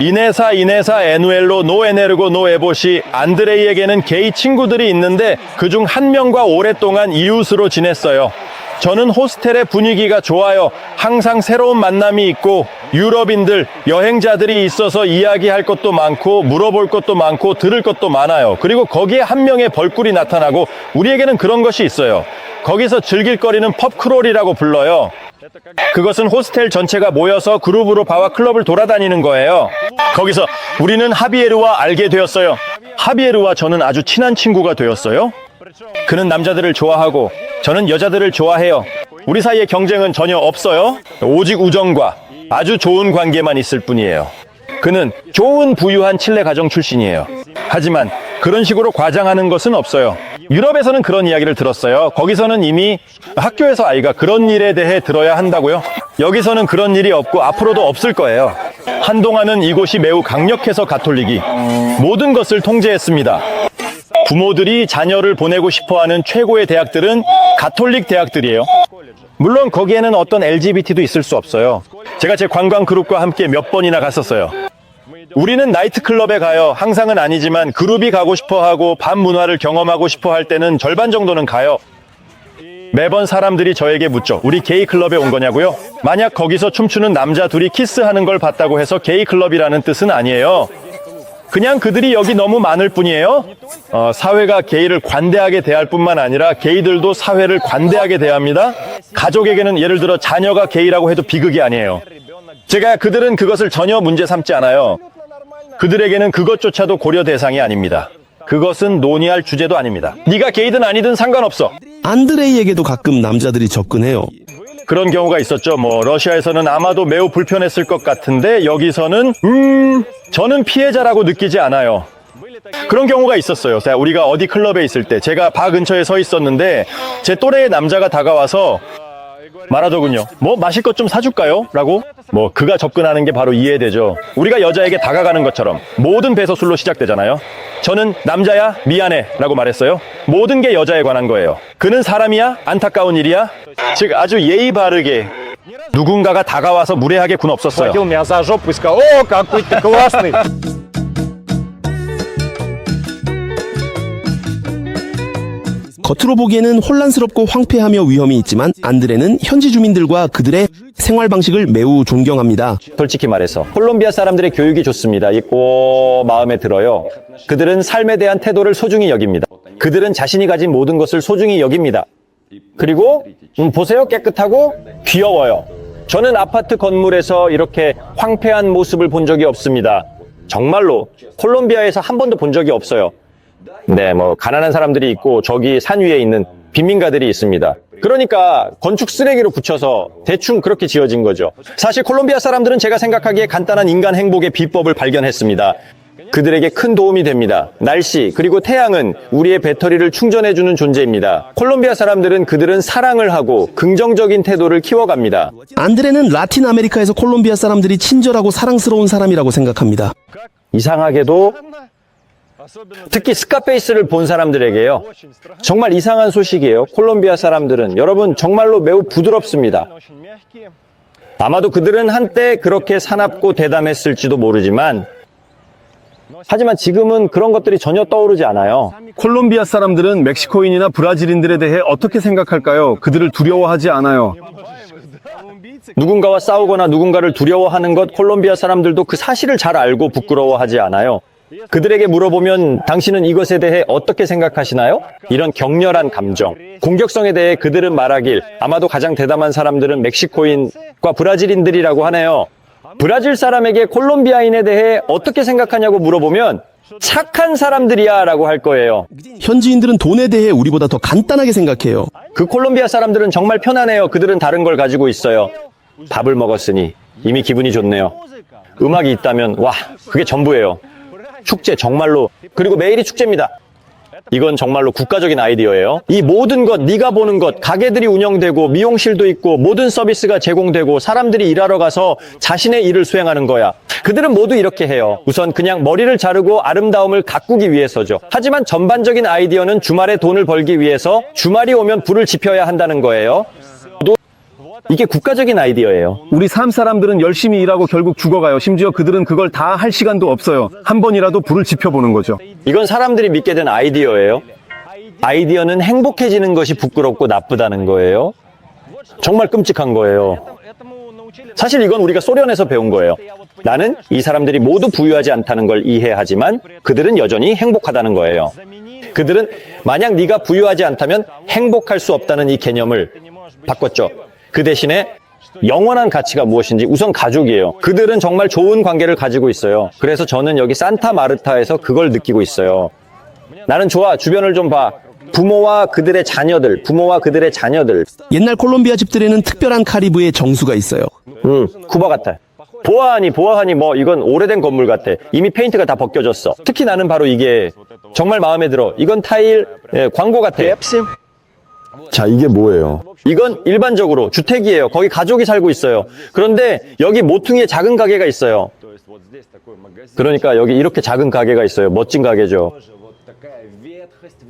이네사 에누엘로 노 에네르고 노 에보시. 안드레이에게는 게이 친구들이 있는데 그중 한 명과 오랫동안 이웃으로 지냈어요. 저는 호스텔의 분위기가 좋아요. 항상 새로운 만남이 있고 유럽인들, 여행자들이 있어서 이야기할 것도 많고 물어볼 것도 많고 들을 것도 많아요. 그리고 거기에 한 명의 벌꿀이 나타나고 우리에게는 그런 것이 있어요. 거기서 즐길 거리는 펍크롤이라고 불러요. 그것은 호스텔 전체가 모여서 그룹으로 바와 클럽을 돌아다니는 거예요. 거기서 우리는 하비에르와 알게 되었어요. 하비에르와 저는 아주 친한 친구가 되었어요. 그는 남자들을 좋아하고 저는 여자들을 좋아해요. 우리 사이에 경쟁은 전혀 없어요. 오직 우정과 아주 좋은 관계만 있을 뿐이에요. 그는 좋은 부유한 칠레 가정 출신이에요. 하지만 그런 식으로 과장하는 것은 없어요. 유럽에서는 그런 이야기를 들었어요. 거기서는 이미 학교에서 아이가 그런 일에 대해 들어야 한다고요. 여기서는 그런 일이 없고 앞으로도 없을 거예요. 한동안은 이곳이 매우 강력해서 가톨릭이 모든 것을 통제했습니다. 부모들이 자녀를 보내고 싶어하는 최고의 대학들은 가톨릭 대학들이에요. 물론 거기에는 어떤 LGBT도 있을 수 없어요. 제가 제 관광 그룹과 함께 몇 번이나 갔었어요. 우리는 나이트클럽에 가요. 항상은 아니지만 그룹이 가고 싶어하고 밤 문화를 경험하고 싶어할 때는 절반 정도는 가요. 매번 사람들이 저에게 묻죠. 우리 게이 클럽에 온 거냐고요? 만약 거기서 춤추는 남자 둘이 키스하는 걸 봤다고 해서 게이 클럽이라는 뜻은 아니에요. 그냥 그들이 여기 너무 많을 뿐이에요. 사회가 게이를 관대하게 대할 뿐만 아니라 게이들도 사회를 관대하게 대합니다. 가족에게는 예를 들어 자녀가 게이라고 해도 비극이 아니에요. 그들은 그것을 전혀 문제 삼지 않아요. 그들에게는 그것조차도 고려 대상이 아닙니다. 그것은 논의할 주제도 아닙니다. 네가 게이든 아니든 상관없어. 안드레이에게도 가끔 남자들이 접근해요. 그런 경우가 있었죠. 러시아에서는 아마도 매우 불편했을 것 같은데 여기서는 저는 피해자라고 느끼지 않아요. 그런 경우가 있었어요. 우리가 어디 클럽에 있을 때 제가 바 근처에 서 있었는데 제 또래의 남자가 다가와서 말하더군요. 마실 것 좀 사줄까요? 라고. 그가 접근하는 게 바로 이해되죠. 우리가 여자에게 다가가는 것처럼 모든 배서술로 시작되잖아요. 저는 남자야 미안해 라고 말했어요. 모든 게 여자에 관한 거예요. 그는 사람이야? 안타까운 일이야? 즉 아주 예의 바르게 누군가가 다가와서 무례하게 군 없었어요. Схватил меня за жопу и сказал: «О, какой ты классный!» 겉으로 보기에는 혼란스럽고 황폐하며 위험이 있지만 안드레는 현지 주민들과 그들의 생활 방식을 매우 존경합니다. 솔직히 말해서 콜롬비아 사람들의 교육이 좋습니다. 있고 마음에 들어요. 그들은 삶에 대한 태도를 소중히 여깁니다. 그들은 자신이 가진 모든 것을 소중히 여깁니다. 그리고 보세요, 깨끗하고 귀여워요. 저는 아파트 건물에서 이렇게 황폐한 모습을 본 적이 없습니다. 정말로 콜롬비아에서 한 번도 본 적이 없어요. 네, 가난한 사람들이 있고 저기 산 위에 있는 빈민가들이 있습니다. 그러니까 건축 쓰레기로 붙여서 대충 그렇게 지어진 거죠. 사실 콜롬비아 사람들은 제가 생각하기에 간단한 인간 행복의 비법을 발견했습니다. 그들에게 큰 도움이 됩니다. 날씨 그리고 태양은 우리의 배터리를 충전해주는 존재입니다. 콜롬비아 사람들은 그들은 사랑을 하고 긍정적인 태도를 키워갑니다. 안드레는 라틴 아메리카에서 콜롬비아 사람들이 친절하고 사랑스러운 사람이라고 생각합니다. 이상하게도 특히 스카페이스를 본 사람들에게요. 정말 이상한 소식이에요. 콜롬비아 사람들은 여러분 정말로 매우 부드럽습니다. 아마도 그들은 한때 그렇게 사납고 대담했을지도 모르지만 하지만 지금은 그런 것들이 전혀 떠오르지 않아요. 콜롬비아 사람들은 멕시코인이나 브라질인들에 대해 어떻게 생각할까요? 그들을 두려워하지 않아요. 누군가와 싸우거나 누군가를 두려워하는 것 콜롬비아 사람들도 그 사실을 잘 알고 부끄러워하지 않아요. 그들에게 물어보면 당신은 이것에 대해 어떻게 생각하시나요? 이런 격렬한 감정, 공격성에 대해 그들은 말하길 아마도 가장 대담한 사람들은 멕시코인과 브라질인들이라고 하네요. 브라질 사람에게 콜롬비아인에 대해 어떻게 생각하냐고 물어보면 착한 사람들이야 라고 할 거예요. 현지인들은 돈에 대해 우리보다 더 간단하게 생각해요. 그 콜롬비아 사람들은 정말 편안해요. 그들은 다른 걸 가지고 있어요. 밥을 먹었으니 이미 기분이 좋네요. 음악이 있다면 와, 그게 전부예요. 축제 정말로, 그리고 매일이 축제입니다. 이건 정말로 국가적인 아이디어예요. 이 모든 것, 네가 보는 것, 가게들이 운영되고 미용실도 있고 모든 서비스가 제공되고 사람들이 일하러 가서 자신의 일을 수행하는 거야. 그들은 모두 이렇게 해요. 우선 그냥 머리를 자르고 아름다움을 가꾸기 위해서죠. 하지만 전반적인 아이디어는 주말에 돈을 벌기 위해서 주말이 오면 불을 지펴야 한다는 거예요. 이게 국가적인 아이디어예요. 우리 삶 사람들은 열심히 일하고 결국 죽어가요. 심지어 그들은 그걸 다 할 시간도 없어요. 한 번이라도 불을 지펴보는 거죠. 이건 사람들이 믿게 된 아이디어예요. 아이디어는 행복해지는 것이 부끄럽고 나쁘다는 거예요. 정말 끔찍한 거예요. 사실 이건 우리가 소련에서 배운 거예요. 나는 이 사람들이 모두 부유하지 않다는 걸 이해하지만 그들은 여전히 행복하다는 거예요. 그들은 만약 네가 부유하지 않다면 행복할 수 없다는 이 개념을 바꿨죠. 그 대신에 영원한 가치가 무엇인지 우선 가족이에요. 그들은 정말 좋은 관계를 가지고 있어요. 그래서 저는 여기 산타마르타에서 그걸 느끼고 있어요. 나는 좋아. 주변을 좀 봐. 부모와 그들의 자녀들. 옛날 콜롬비아 집들에는 특별한 카리브의 정수가 있어요. 쿠바 같아. 보아하니 뭐 이건 오래된 건물 같아. 이미 페인트가 다 벗겨졌어. 특히 나는 바로 이게 정말 마음에 들어. 이건 타일 광고 같아. 자, 이게 뭐예요? 이건 일반적으로 주택이에요. 거기 가족이 살고 있어요. 그런데 여기 모퉁이에 작은 가게가 있어요. 그러니까 여기 이렇게 작은 가게가 있어요. 멋진 가게죠.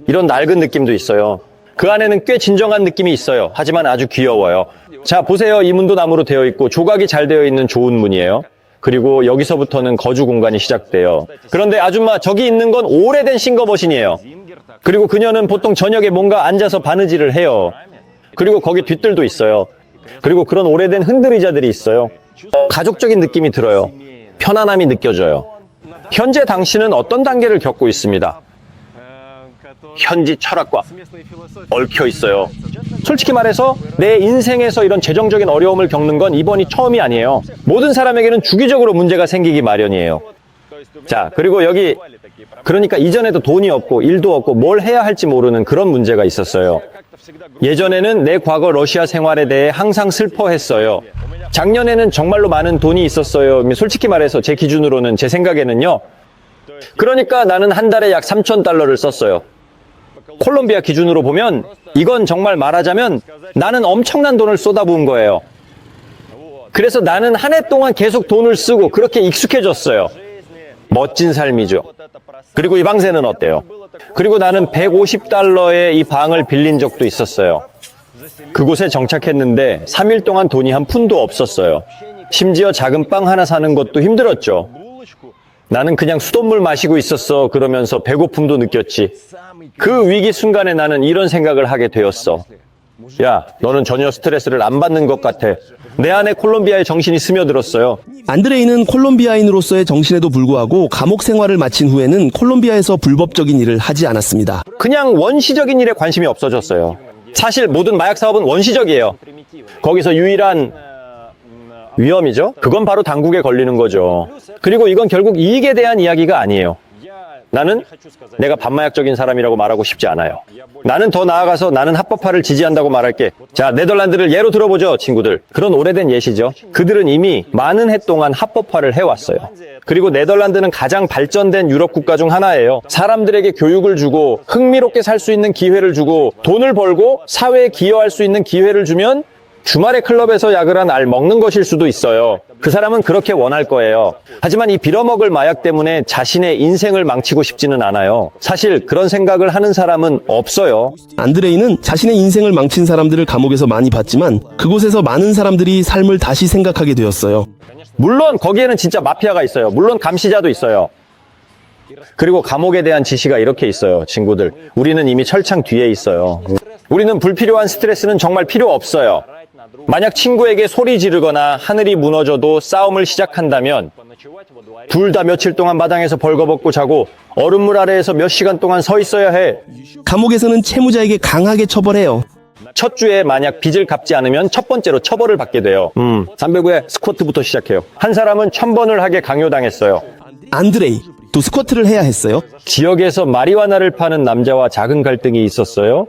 이런 낡은 느낌도 있어요. 그 안에는 꽤 진정한 느낌이 있어요. 하지만 아주 귀여워요. 자, 보세요. 이 문도 나무로 되어 있고 조각이 잘 되어 있는 좋은 문이에요. 그리고 여기서부터는 거주 공간이 시작돼요. 그런데 아줌마, 저기 있는 건 오래된 싱거머신이에요. 그리고 그녀는 보통 저녁에 뭔가 앉아서 바느질을 해요. 그리고 거기 뒤뜰도 있어요. 그리고 그런 오래된 흔들의자들이 있어요. 가족적인 느낌이 들어요. 편안함이 느껴져요. 현재 당신은 어떤 단계를 겪고 있습니다. 현지 철학과 얽혀 있어요. 솔직히 말해서 내 인생에서 이런 재정적인 어려움을 겪는 건 이번이 처음이 아니에요. 모든 사람에게는 주기적으로 문제가 생기기 마련이에요. 자, 그리고 여기 그러니까 이전에도 돈이 없고 일도 없고 뭘 해야 할지 모르는 그런 문제가 있었어요. 예전에는 내 과거 러시아 생활에 대해 항상 슬퍼했어요. 작년에는 정말로 많은 돈이 있었어요. 솔직히 말해서 제 기준으로는, 제 생각에는요. 그러니까 나는 한 달에 약 3,000달러를 썼어요. 콜롬비아 기준으로 보면 이건 정말 말하자면 나는 엄청난 돈을 쏟아부은 거예요. 그래서 나는 한 해 동안 계속 돈을 쓰고 그렇게 익숙해졌어요. 멋진 삶이죠. 그리고 이 방세는 어때요? 그리고 나는 150달러에 이 방을 빌린 적도 있었어요. 그곳에 정착했는데 3일 동안 돈이 한 푼도 없었어요. 심지어 작은 빵 하나 사는 것도 힘들었죠. 나는 그냥 수돗물 마시고 있었어. 그러면서 배고픔도 느꼈지. 그 위기 순간에 나는 이런 생각을 하게 되었어. 야, 너는 전혀 스트레스를 안 받는 것 같아. 내 안에 콜롬비아의 정신이 스며들었어요. 안드레이는 콜롬비아인으로서의 정신에도 불구하고 감옥 생활을 마친 후에는 콜롬비아에서 불법적인 일을 하지 않았습니다. 그냥 원시적인 일에 관심이 없어졌어요. 사실 모든 마약 사업은 원시적이에요. 거기서 유일한 위험이죠? 그건 바로 당국에 걸리는 거죠. 그리고 이건 결국 이익에 대한 이야기가 아니에요. 나는 내가 반마약적인 사람이라고 말하고 싶지 않아요. 나는 더 나아가서 나는 합법화를 지지한다고 말할게. 자, 네덜란드를 예로 들어보죠, 친구들. 그런 오래된 예시죠. 그들은 이미 많은 해 동안 합법화를 해왔어요. 그리고 네덜란드는 가장 발전된 유럽 국가 중 하나예요. 사람들에게 교육을 주고 흥미롭게 살 수 있는 기회를 주고 돈을 벌고 사회에 기여할 수 있는 기회를 주면 주말에 클럽에서 약을 한 알 먹는 것일 수도 있어요. 그 사람은 그렇게 원할 거예요. 하지만 이 빌어먹을 마약 때문에 자신의 인생을 망치고 싶지는 않아요. 사실 그런 생각을 하는 사람은 없어요. 안드레이는 자신의 인생을 망친 사람들을 감옥에서 많이 봤지만 그곳에서 많은 사람들이 삶을 다시 생각하게 되었어요. 물론 거기에는 진짜 마피아가 있어요. 물론 감시자도 있어요. 그리고 감옥에 대한 지시가 이렇게 있어요. 친구들, 우리는 이미 철창 뒤에 있어요. 우리는 불필요한 스트레스는 정말 필요 없어요. 만약 친구에게 소리 지르거나 하늘이 무너져도 싸움을 시작한다면 둘 다 며칠 동안 마당에서 벌거벗고 자고 얼음물 아래에서 몇 시간 동안 서 있어야 해. 감옥에서는 채무자에게 강하게 처벌해요. 첫 주에 만약 빚을 갚지 않으면 첫 번째로 처벌을 받게 돼요. 300회 스쿼트부터 시작해요. 한 사람은 1000번을 하게 강요당했어요. 안드레이, 또 스쿼트를 해야 했어요. 지역에서 마리화나를 파는 남자와 작은 갈등이 있었어요.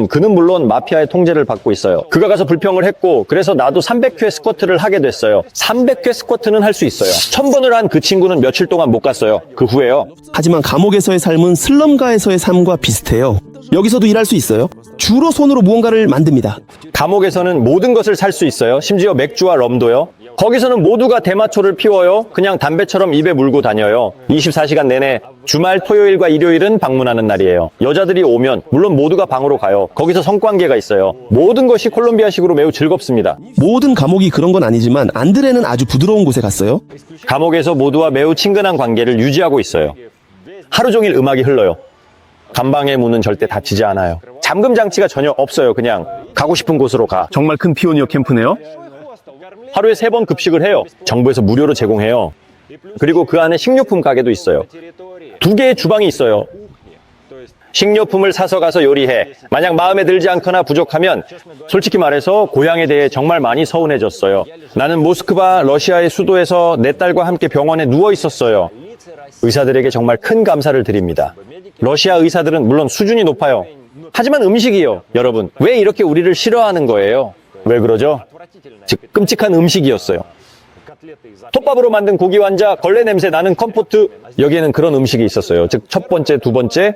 그는 물론 마피아의 통제를 받고 있어요. 그가 가서 불평을 했고, 그래서 나도 300회 스쿼트를 하게 됐어요. 300회 스쿼트는 할 수 있어요. 1000번을 한 그 친구는 며칠 동안 못 갔어요. 그 후에요. 하지만 감옥에서의 삶은 슬럼가에서의 삶과 비슷해요. 여기서도 일할 수 있어요. 주로 손으로 무언가를 만듭니다. 감옥에서는 모든 것을 살 수 있어요. 심지어 맥주와 럼도요. 거기서는 모두가 대마초를 피워요. 그냥 담배처럼 입에 물고 다녀요. 24시간 내내 주말 토요일과 일요일은 방문하는 날이에요. 여자들이 오면 물론 모두가 방으로 가요. 거기서 성관계가 있어요. 모든 것이 콜롬비아식으로 매우 즐겁습니다. 모든 감옥이 그런 건 아니지만 안드레는 아주 부드러운 곳에 갔어요. 감옥에서 모두와 매우 친근한 관계를 유지하고 있어요. 하루 종일 음악이 흘러요. 감방의 문은 절대 닫히지 않아요. 잠금 장치가 전혀 없어요. 그냥 가고 싶은 곳으로 가. 정말 큰 피오니어 캠프네요. 하루에 3번 급식을 해요. 정부에서 무료로 제공해요. 그리고 그 안에 식료품 가게도 있어요. 2개의 주방이 있어요. 식료품을 사서 가서 요리해. 만약 마음에 들지 않거나 부족하면 솔직히 말해서 고향에 대해 정말 많이 서운해졌어요. 나는 모스크바, 러시아의 수도에서 내 딸과 함께 병원에 누워 있었어요. 의사들에게 정말 큰 감사를 드립니다. 러시아 의사들은 물론 수준이 높아요. 하지만 음식이요. 여러분, 왜 이렇게 우리를 싫어하는 거예요? 왜 그러죠? 즉, 끔찍한 음식이었어요. 톱밥으로 만든 고기 완자, 걸레 냄새 나는 컴포트. 여기에는 그런 음식이 있었어요. 즉, 첫 번째, 두 번째,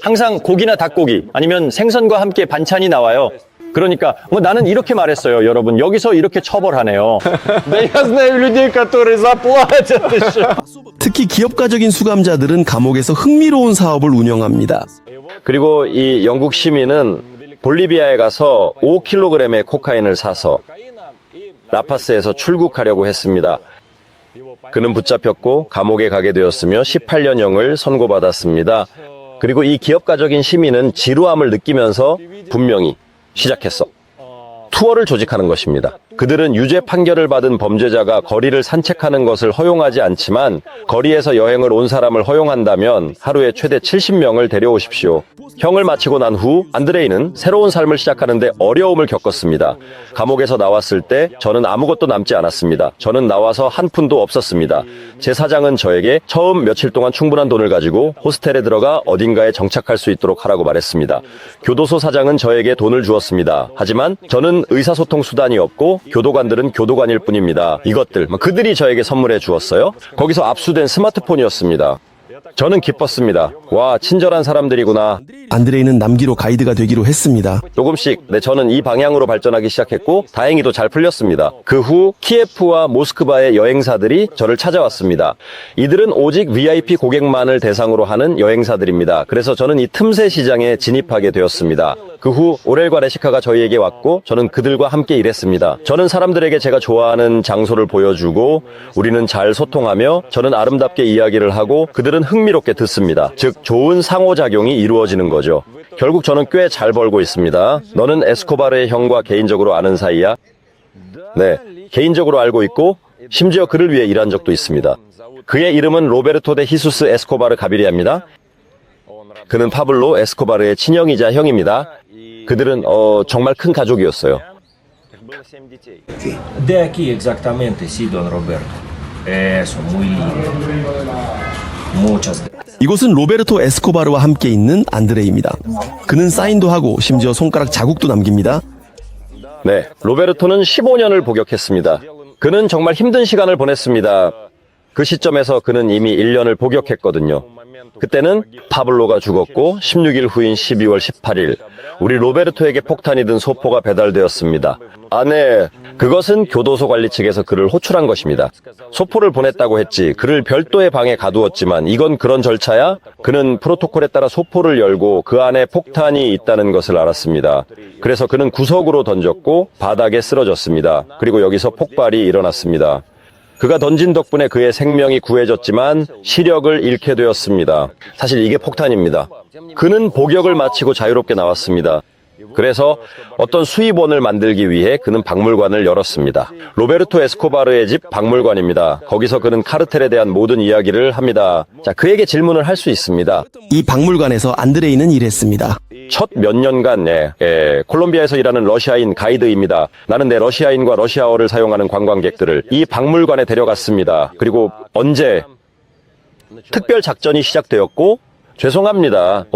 항상 고기나 닭고기 아니면 생선과 함께 반찬이 나와요. 그러니까 나는 이렇게 말했어요. 여러분, 여기서 이렇게 처벌하네요. Да я знаю людей, которые заплатят еще. 특히 기업가적인 수감자들은 감옥에서 흥미로운 사업을 운영합니다. 그리고 이 영국 시민은 볼리비아에 가서 5kg의 코카인을 사서 라파스에서 출국하려고 했습니다. 그는 붙잡혔고 감옥에 가게 되었으며 18년형을 선고받았습니다. 그리고 이 기업가적인 시민은 지루함을 느끼면서 분명히 시작했어. 투어를 조직하는 것입니다. 그들은 유죄 판결을 받은 범죄자가 거리를 산책하는 것을 허용하지 않지만 거리에서 여행을 온 사람을 허용한다면 하루에 최대 70명을 데려오십시오. 형을 마치고 난 후 안드레이는 새로운 삶을 시작하는데 어려움을 겪었습니다. 감옥에서 나왔을 때 저는 아무것도 남지 않았습니다. 저는 나와서 한 푼도 없었습니다. 제 사장은 저에게 처음 며칠 동안 충분한 돈을 가지고 호스텔에 들어가 어딘가에 정착할 수 있도록 하라고 말했습니다. 교도소 사장은 저에게 돈을 주었습니다. 하지만 저는 의사소통 수단이 없고 교도관들은 교도관일 뿐입니다. 이것들 그들이 저에게 선물해 주었어요. 거기서 압수된 스마트폰이었습니다. 저는 기뻤습니다. 와, 친절한 사람들이구나. 안드레이는 남기로 가이드가 되기로 했습니다. 조금씩 저는 이 방향으로 발전하기 시작했고 다행히도 잘 풀렸습니다. 그 후 키예프와 모스크바의 여행사들이 저를 찾아왔습니다. 이들은 오직 VIP 고객만을 대상으로 하는 여행사들입니다. 그래서 저는 이 틈새 시장에 진입하게 되었습니다. 그 후 오렐과 레시카가 저희에게 왔고 저는 그들과 함께 일했습니다. 저는 사람들에게 제가 좋아하는 장소를 보여주고 우리는 잘 소통하며 저는 아름답게 이야기를 하고 그들은 흥미롭게 듣습니다. 즉 좋은 상호작용이 이루어지는 거죠. 결국 저는 꽤 잘 벌고 있습니다. 너는 에스코바르의 형과 개인적으로 아는 사이야? 네, 개인적으로 알고 있고 심지어 그를 위해 일한 적도 있습니다. 그의 이름은 로베르토 데 히수스 에스코바르 가비리아입니다. 그는 파블로 에스코바르의 친형이자 형입니다. 그들은 정말 큰 가족이었어요. De aquí exactamente, sí, don Roberto. Eso, muy lindo. 이곳은 로베르토 에스코바르와 함께 있는 안드레입니다. 그는 사인도 하고 심지어 손가락 자국도 남깁니다. 네, 로베르토는 15년을 복역했습니다. 그는 정말 힘든 시간을 보냈습니다. 그 시점에서 그는 이미 1년을 복역했거든요. 그때는 파블로가 죽었고 16일 후인 12월 18일 우리 로베르토에게 폭탄이 든 소포가 배달되었습니다. 네. 그것은 교도소 관리 측에서 그를 호출한 것입니다. 소포를 보냈다고 했지 그를 별도의 방에 가두었지만 이건 그런 절차야? 그는 프로토콜에 따라 소포를 열고 그 안에 폭탄이 있다는 것을 알았습니다. 그래서 그는 구석으로 던졌고 바닥에 쓰러졌습니다. 그리고 여기서 폭발이 일어났습니다. 그가 던진 덕분에 그의 생명이 구해졌지만 시력을 잃게 되었습니다. 사실 이게 폭탄입니다. 그는 복역을 마치고 자유롭게 나왔습니다. 그래서 어떤 수입원을 만들기 위해 그는 박물관을 열었습니다. 로베르토 에스코바르의 집 박물관입니다. 거기서 그는 카르텔에 대한 모든 이야기를 합니다. 자, 그에게 질문을 할 수 있습니다. 이 박물관에서 안드레이는 이랬습니다. 첫 몇 년간 콜롬비아에서 일하는 러시아인 가이드입니다. 나는 내 러시아인과 러시아어를 사용하는 관광객들을 이 박물관에 데려갔습니다. 그리고 언제 특별 작전이 시작되었고 죄송합니다.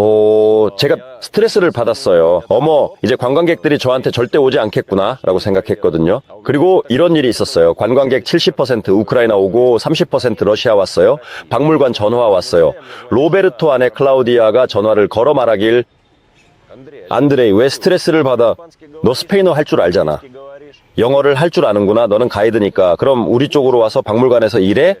제가 스트레스를 받았어요. 어머, 이제 관광객들이 저한테 절대 오지 않겠구나 라고 생각했거든요. 그리고 이런 일이 있었어요. 관광객 70% 우크라이나 오고 30% 러시아 왔어요. 박물관 전화 왔어요. 로베르토 아내 클라우디아가 전화를 걸어 말하길 안드레이 왜 스트레스를 받아? 너 스페인어 할 줄 알잖아. 영어를 할 줄 아는구나. 너는 가이드니까. 그럼 우리 쪽으로 와서 박물관에서 일해?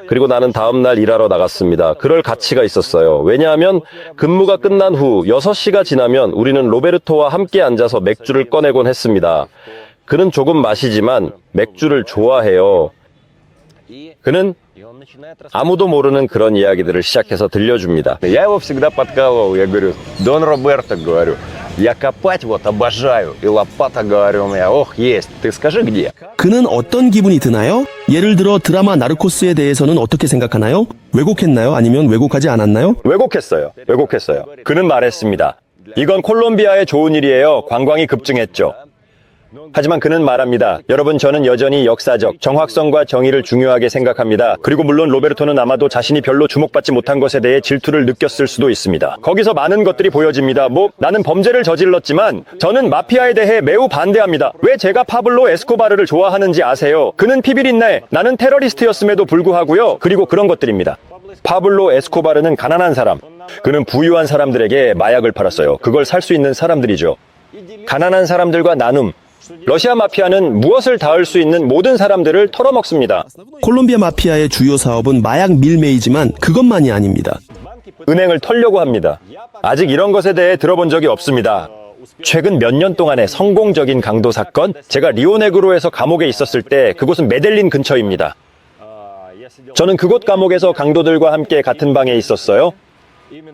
그리고 나는 다음날 일하러 나갔습니다. 그럴 가치가 있었어요. 왜냐하면 근무가 끝난 후 6시가 지나면 우리는 로베르토와 함께 앉아서 맥주를 꺼내곤 했습니다. 그는 조금 마시지만 맥주를 좋아해요. 그는 아무도 모르는 그런 이야기들을 시작해서 들려줍니다. Я его всегда подкалывал, я говорю, Дон Роберто, говорю, я копать вот обожаю, и лопата, говорю, у меня, ох, есть, ты скажи где? 그는 어떤 기분이 드나요? 예를 들어 드라마 나르코스에 대해서는 어떻게 생각하나요? 왜곡했나요? 아니면 왜곡하지 않았나요? 왜곡했어요. 그는 말했습니다. 이건 콜롬비아의 좋은 일이에요. 관광이 급증했죠. 하지만 그는 말합니다. 여러분, 저는 여전히 역사적 정확성과 정의를 중요하게 생각합니다. 그리고 물론 로베르토는 아마도 자신이 별로 주목받지 못한 것에 대해 질투를 느꼈을 수도 있습니다. 거기서 많은 것들이 보여집니다. 나는 범죄를 저질렀지만 저는 마피아에 대해 매우 반대합니다. 왜 제가 파블로 에스코바르를 좋아하는지 아세요? 그는 피비린내, 나는 테러리스트였음에도 불구하고요. 그리고 그런 것들입니다. 파블로 에스코바르는 가난한 사람, 그는 부유한 사람들에게 마약을 팔았어요. 그걸 살 수 있는 사람들이죠. 가난한 사람들과 나눔, 러시아 마피아는 무엇을 닿을 수 있는 모든 사람들을 털어먹습니다. 콜롬비아 마피아의 주요 사업은 마약 밀매이지만 그것만이 아닙니다. 은행을 털려고 합니다. 아직 이런 것에 대해 들어본 적이 없습니다. 최근 몇 년 동안의 성공적인 강도 사건, 제가 리오네그로에서 감옥에 있었을 때 그곳은 메델린 근처입니다. 저는 그곳 감옥에서 강도들과 함께 같은 방에 있었어요.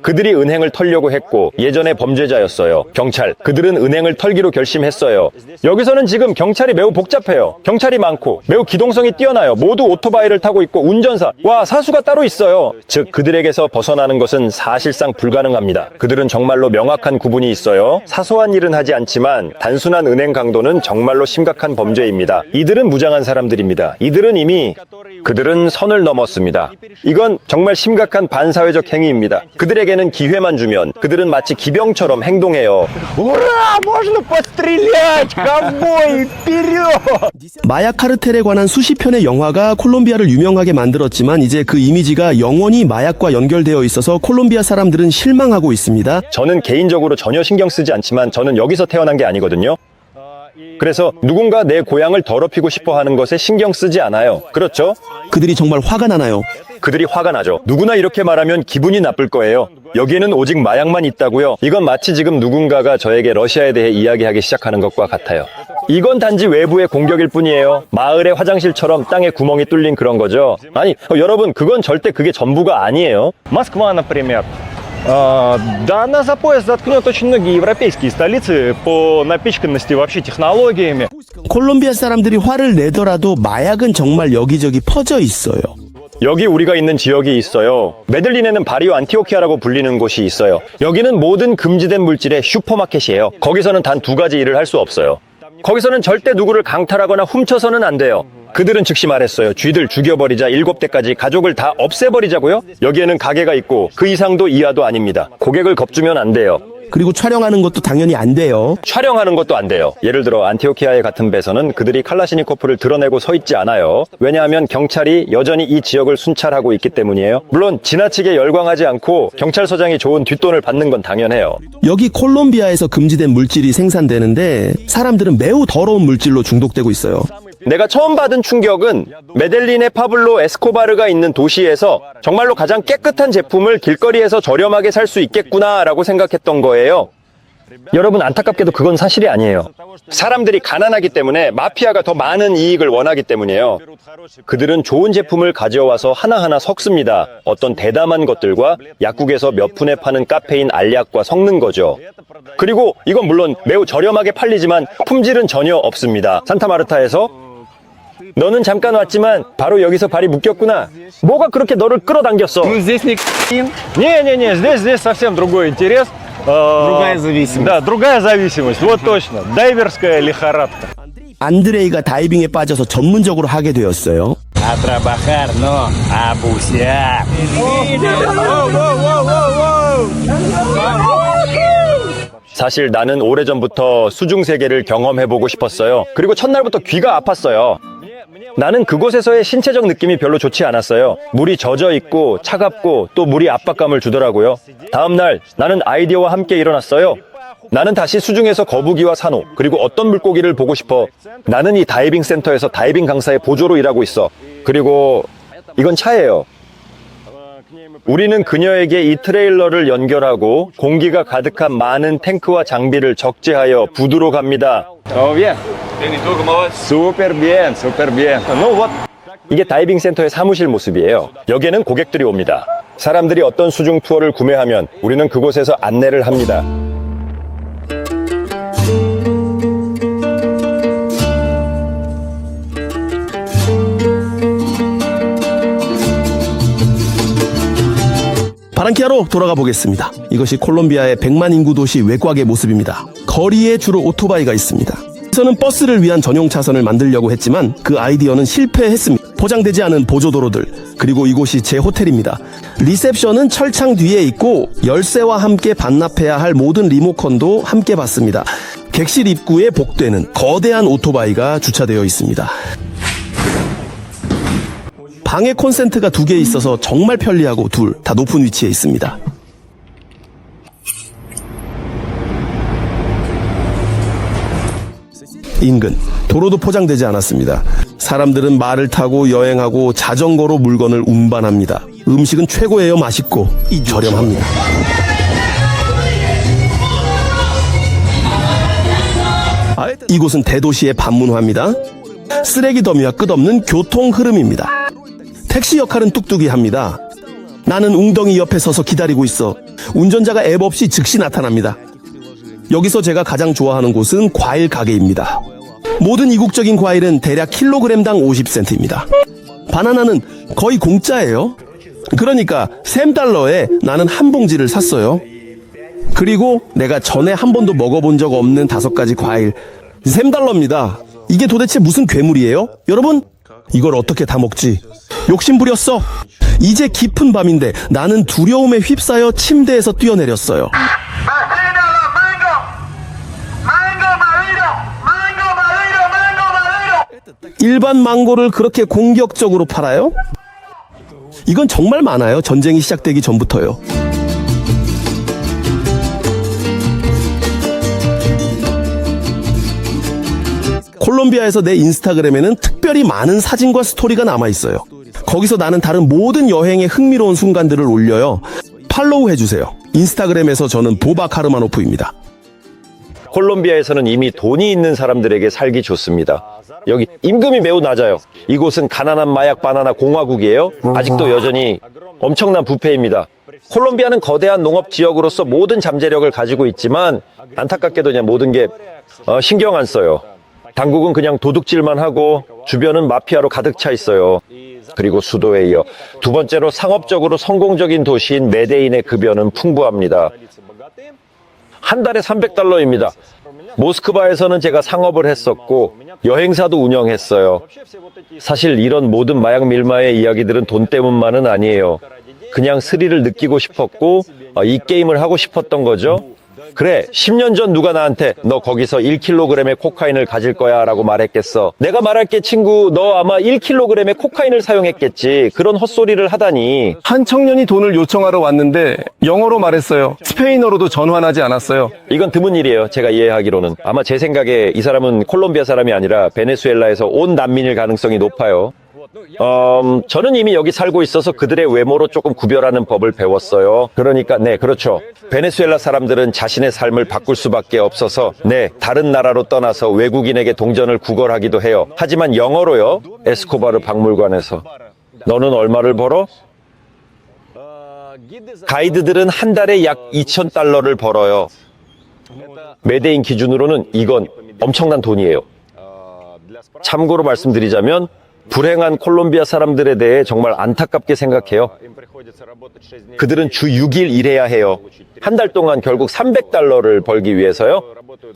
그들이 은행을 털려고 했고 예전에 범죄자였어요. 경찰, 그들은 은행을 털기로 결심했어요. 여기서는 지금 경찰이 매우 복잡해요. 경찰이 많고 매우 기동성이 뛰어나요. 모두 오토바이를 타고 있고 운전사, 사수가 따로 있어요. 즉 그들에게서 벗어나는 것은 사실상 불가능합니다. 그들은 정말로 명확한 구분이 있어요. 사소한 일은 하지 않지만 단순한 은행 강도는 정말로 심각한 범죄입니다. 이들은 무장한 사람들입니다. 그들은 선을 넘었습니다. 이건 정말 심각한 반사회적 행위입니다. 그들에게는 기회만 주면 그들은 마치 기병처럼 행동해요. Ура! Можно пострелять! Ковбой, вперед! 마약 카르텔에 관한 수십 편의 영화가 콜롬비아를 유명하게 만들었지만 이제 그 이미지가 영원히 마약과 연결되어 있어서 콜롬비아 사람들은 실망하고 있습니다. 저는 개인적으로 전혀 신경 쓰지 않지만 저는 여기서 태어난 게 아니거든요. 그래서 누군가 내 고향을 더럽히고 싶어 하는 것에 신경 쓰지 않아요. 그렇죠? 그들이 정말 화가 나나요? 그들이 화가 나죠. 누구나 이렇게 말하면 기분이 나쁠 거예요. 여기에는 오직 마약만 있다고요. 이건 마치 지금 누군가가 저에게 러시아에 대해 이야기하기 시작하는 것과 같아요. 이건 단지 외부의 공격일 뿐이에요. 마을의 화장실처럼 땅에 구멍이 뚫린 그런 거죠. 아니, 여러분, 그건 절대 그게 전부가 아니에요. Москва, например. Да, она за пояс заткнет очень многие европейские столицы по напичканности вообще технологиями. 콜롬비아 사람들이 화를 내더라도 마약은 정말 여기저기 퍼져 있어요. 여기 우리가 있는 지역이 있어요. 메들린에는 바리오 안티오키아라고 불리는 곳이 있어요. 여기는 모든 금지된 물질의 슈퍼마켓이에요. 거기서는 단 2가지 일을 할 수 없어요. 거기서는 절대 누구를 강탈하거나 훔쳐서는 안 돼요. 그들은 즉시 말했어요. 쥐들 죽여버리자. 7대까지 가족을 다 없애버리자고요? 여기에는 가게가 있고 그 이상도 이하도 아닙니다. 고객을 겁주면 안 돼요. 그리고 촬영하는 것도 당연히 안 돼요. 촬영하는 것도 안 돼요. 예를 들어 안티오키아의 같은 배서는 그들이 칼라시니코프를 드러내고 서 있지 않아요. 왜냐하면 경찰이 여전히 이 지역을 순찰하고 있기 때문이에요. 물론 지나치게 열광하지 않고 경찰서장이 좋은 뒷돈을 받는 건 당연해요. 여기 콜롬비아에서 금지된 물질이 생산되는데 사람들은 매우 더러운 물질로 중독되고 있어요. 내가 처음 받은 충격은 메델린의 파블로 에스코바르가 있는 도시에서 정말로 가장 깨끗한 제품을 길거리에서 저렴하게 살 수 있겠구나라고 생각했던 거예요. 여러분, 안타깝게도 그건 사실이 아니에요. 사람들이 가난하기 때문에 마피아가 더 많은 이익을 원하기 때문이에요. 그들은 좋은 제품을 가져와서 하나하나 섞습니다. 어떤 대담한 것들과 약국에서 몇 푼에 파는 카페인 알약과 섞는 거죠. 그리고 이건 물론 매우 저렴하게 팔리지만 품질은 전혀 없습니다. 산타마르타에서 너는 잠깐 왔지만 바로 여기서 발이 묶였구나. 뭐가 그렇게 너를 끌어당겼어? Не, здесь совсем другой интерес. Другая зависимость. Да, другая зависимость. Вот точно. Дайверская лихорадка. 안드레이가 다이빙에 빠져서 전문적으로 하게 되었어요. A trabajar, no. A bucear. 사실 나는 오래전부터 수중세계를 경험해보고 싶었어요. 그리고 첫날부터 귀가 아팠어요. 나는 그곳에서의 신체적 느낌이 별로 좋지 않았어요. 물이 젖어 있고 차갑고 또 물이 압박감을 주더라고요. 다음 날 나는 아이디어와 함께 일어났어요. 나는 다시 수중에서 거북이와 산호 그리고 어떤 물고기를 보고 싶어. 나는 이 다이빙 센터에서 다이빙 강사의 보조로 일하고 있어. 그리고 이건 차예요. 우리는 그녀에게 이 트레일러를 연결하고 공기가 가득한 많은 탱크와 장비를 적재하여 부두로 갑니다. Todo bien. Súper bien, súper bien. No, what? 이게 다이빙 센터의 사무실 모습이에요. 여기에는 고객들이 옵니다. 사람들이 어떤 수중 투어를 구매하면 우리는 그곳에서 안내를 합니다. 바랑키아로 돌아가 보겠습니다. 이것이 콜롬비아의 100만 인구 도시 외곽의 모습입니다. 거리에 주로 오토바이가 있습니다. 저는 버스를 위한 전용 차선을 만들려고 했지만 그 아이디어는 실패했습니다. 포장되지 않은 보조도로들, 그리고 이곳이 제 호텔입니다. 리셉션은 철창 뒤에 있고 열쇠와 함께 반납해야 할 모든 리모컨도 함께 받습니다. 객실 입구에 복되는 거대한 오토바이가 주차되어 있습니다. 방에 콘센트가 2개 있어서 정말 편리하고 둘 다 높은 위치에 있습니다. 인근 도로도 포장되지 않았습니다. 사람들은 말을 타고 여행하고 자전거로 물건을 운반합니다. 음식은 최고예요. 맛있고 저렴합니다. 이곳은 대도시의 반문화입니다. 쓰레기 더미와 끝없는 교통 흐름입니다. 택시 역할은 뚝뚝이 합니다. 나는 웅덩이 옆에 서서 기다리고 있어. 운전자가 앱 없이 즉시 나타납니다. 여기서 제가 가장 좋아하는 곳은 과일 가게입니다. 모든 이국적인 과일은 대략 킬로그램당 50센트입니다. 바나나는 거의 공짜예요. 그러니까 $3에 나는 한 봉지를 샀어요. 그리고 내가 전에 한 번도 먹어본 적 없는 5가지 과일. $3입니다. 이게 도대체 무슨 괴물이에요? 여러분, 이걸 어떻게 다 먹지? 욕심 부렸어. 이제 깊은 밤인데 나는 두려움에 휩싸여 침대에서 뛰어내렸어요. 일반 망고를 그렇게 공격적으로 팔아요? 이건 정말 많아요. 전쟁이 시작되기 전부터요. 콜롬비아에서 내 인스타그램에는 특별히 많은 사진과 스토리가 남아있어요. 거기서 나는 다른 모든 여행의 흥미로운 순간들을 올려요. 팔로우 해주세요. 인스타그램에서 저는 보바 카르마노프입니다. 콜롬비아에서는 이미 돈이 있는 사람들에게 살기 좋습니다. 여기 임금이 매우 낮아요. 이곳은 가난한 마약 바나나 공화국이에요. 아직도 여전히 엄청난 부패입니다. 콜롬비아는 거대한 농업 지역으로서 모든 잠재력을 가지고 있지만 안타깝게도 그냥 모든 게 신경 안 써요. 당국은 그냥 도둑질만 하고 주변은 마피아로 가득 차 있어요. 그리고 수도에 이어 두 번째로 상업적으로 성공적인 도시인 메데인의 급여는 풍부합니다. 한 달에 $300입니다. 모스크바에서는 제가 상업을 했었고 여행사도 운영했어요. 사실 이런 모든 마약 밀마의 이야기들은 돈 때문만은 아니에요. 그냥 스릴을 느끼고 싶었고 이 게임을 하고 싶었던 거죠. 그래, 10년 전 누가 나한테 너 거기서 1kg의 코카인을 가질 거야 라고 말했겠어. 내가 말할게 친구, 너 아마 1kg의 코카인을 사용했겠지. 그런 헛소리를 하다니. 한 청년이 돈을 요청하러 왔는데 영어로 말했어요. 스페인어로도 전환하지 않았어요. 이건 드문 일이에요. 제가 이해하기로는. 아마 제 생각에 이 사람은 콜롬비아 사람이 아니라 베네수엘라에서 온 난민일 가능성이 높아요. 저는 이미 여기 살고 있어서 그들의 외모로 조금 구별하는 법을 배웠어요. 그러니까 네, 그렇죠. 베네수엘라 사람들은 자신의 삶을 바꿀 수밖에 없어서 네, 다른 나라로 떠나서 외국인에게 동전을 구걸하기도 해요. 하지만 영어로요. 에스코바르 박물관에서. 너는 얼마를 벌어? 가이드들은 한 달에 약 2,000달러를 벌어요. 메데인 기준으로는 이건 엄청난 돈이에요. 참고로 말씀드리자면 불행한 콜롬비아 사람들에 대해 정말 안타깝게 생각해요. 그들은 주 6일 일해야 해요. 한 달 동안 결국 300달러를 벌기 위해서요.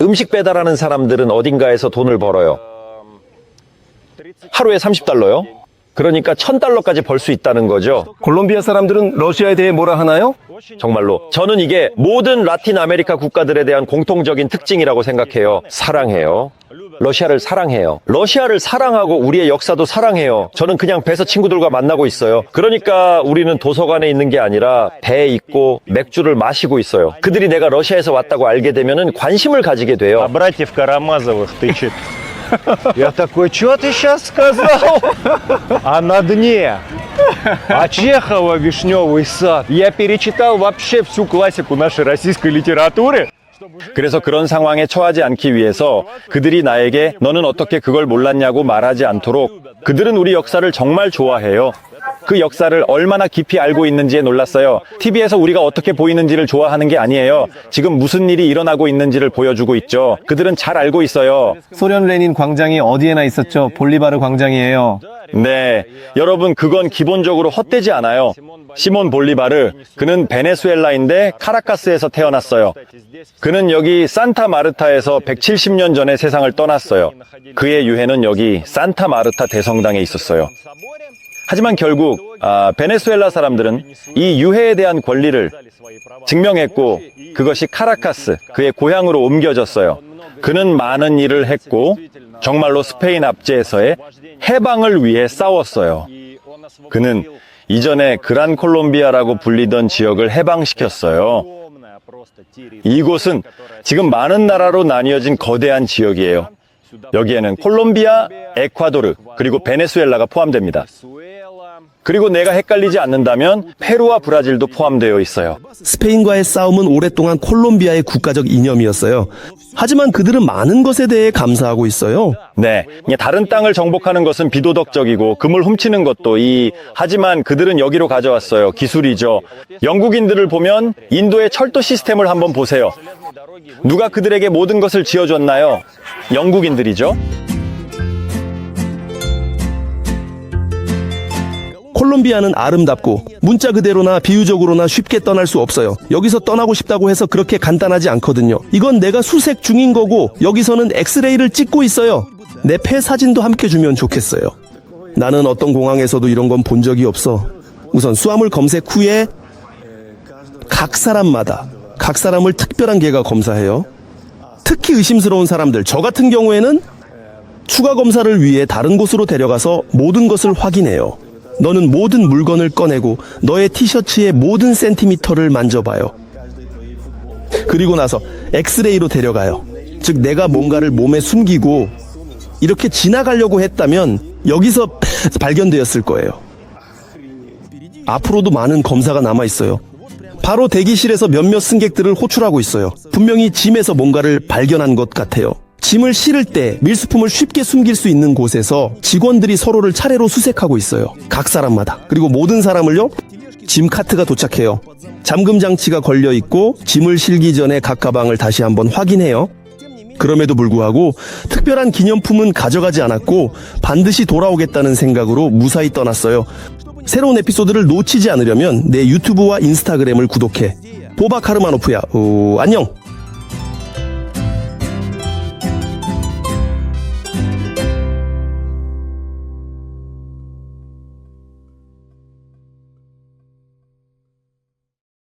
음식 배달하는 사람들은 어딘가에서 돈을 벌어요. 하루에 30달러요? 그러니까 1,000달러까지 벌 수 있다는 거죠. 콜롬비아 사람들은 러시아에 대해 뭐라 하나요? 정말로 저는 이게 모든 라틴 아메리카 국가들에 대한 공통적인 특징이라고 생각해요. 사랑해요. 러시아를 사랑해요. 러시아를 사랑하고 우리의 역사도 사랑해요. 저는 그냥 배에서 친구들과 만나고 있어요. 그러니까 우리는 도서관에 있는 게 아니라 배에 있고 맥주를 마시고 있어요. 그들이 내가 러시아에서 왔다고 알게 되면은 관심을 가지게 돼요. Братьев Карамазовых тычет. Я такой, что ты сейчас сказал? А на дне. А Чехова «Вишневый сад». Я перечитал вообще всю классику нашей российской литературы. 그래서 그런 상황에 처하지 않기 위해서 그들이 나에게 너는 어떻게 그걸 몰랐냐고 말하지 않도록 그들은 우리 역사를 정말 좋아해요. 그 역사를 얼마나 깊이 알고 있는지에 놀랐어요. TV에서 우리가 어떻게 보이는지를 좋아하는 게 아니에요. 지금 무슨 일이 일어나고 있는지를 보여주고 있죠. 그들은 잘 알고 있어요. 소련 레닌 광장이 어디에나 있었죠. 볼리바르 광장이에요. 네, 여러분 그건 기본적으로 헛되지 않아요. 시몬 볼리바르, 그는 베네수엘라인데 카라카스에서 태어났어요. 그는 여기 산타 마르타에서 170년 전에 세상을 떠났어요. 그의 유해는 여기 산타 마르타 대성당에 있었어요. 하지만 결국 베네수엘라 사람들은 이 유해에 대한 권리를 증명했고 그것이 카라카스, 그의 고향으로 옮겨졌어요. 그는 많은 일을 했고 정말로 스페인 압제에서의 해방을 위해 싸웠어요. 그는 이전에 그란 콜롬비아라고 불리던 지역을 해방시켰어요. 이곳은 지금 많은 나라로 나뉘어진 거대한 지역이에요. 여기에는 콜롬비아, 에콰도르, 그리고 베네수엘라가 포함됩니다. 그리고 내가 헷갈리지 않는다면 페루와 브라질도 포함되어 있어요. 스페인과의 싸움은 오랫동안 콜롬비아의 국가적 이념이었어요. 하지만 그들은 많은 것에 대해 감사하고 있어요. 네, 다른 땅을 정복하는 것은 비도덕적이고 금을 훔치는 것도 하지만 그들은 여기로 가져왔어요. 기술이죠. 영국인들을 보면 인도의 철도 시스템을 한번 보세요. 누가 그들에게 모든 것을 지어줬나요? 영국인들이죠. 콜롬비아는 아름답고 문자 그대로나 비유적으로나 쉽게 떠날 수 없어요. 여기서 떠나고 싶다고 해서 그렇게 간단하지 않거든요. 이건 내가 수색 중인 거고 여기서는 엑스레이를 찍고 있어요. 내 폐 사진도 함께 주면 좋겠어요. 나는 어떤 공항에서도 이런 건 본 적이 없어. 우선 수화물 검색 후에 각 사람을 특별한 개가 검사해요. 특히 의심스러운 사람들, 저 같은 경우에는 추가 검사를 위해 다른 곳으로 데려가서 모든 것을 확인해요. 너는 모든 물건을 꺼내고 너의 티셔츠의 모든 센티미터를 만져봐요. 그리고 나서 엑스레이로 데려가요. 즉 내가 뭔가를 몸에 숨기고 이렇게 지나가려고 했다면 여기서 발견되었을 거예요. 앞으로도 많은 검사가 남아있어요. 바로 대기실에서 몇몇 승객들을 호출하고 있어요. 분명히 짐에서 뭔가를 발견한 것 같아요. 짐을 실을 때 밀수품을 쉽게 숨길 수 있는 곳에서 직원들이 서로를 차례로 수색하고 있어요. 각 사람마다. 그리고 모든 사람을요, 짐 카트가 도착해요. 잠금 장치가 걸려 있고 짐을 실기 전에 각 가방을 다시 한번 확인해요. 그럼에도 불구하고 특별한 기념품은 가져가지 않았고 반드시 돌아오겠다는 생각으로 무사히 떠났어요. 새로운 에피소드를 놓치지 않으려면 내 유튜브와 인스타그램을 구독해. 보바 카르마노프야. 안녕.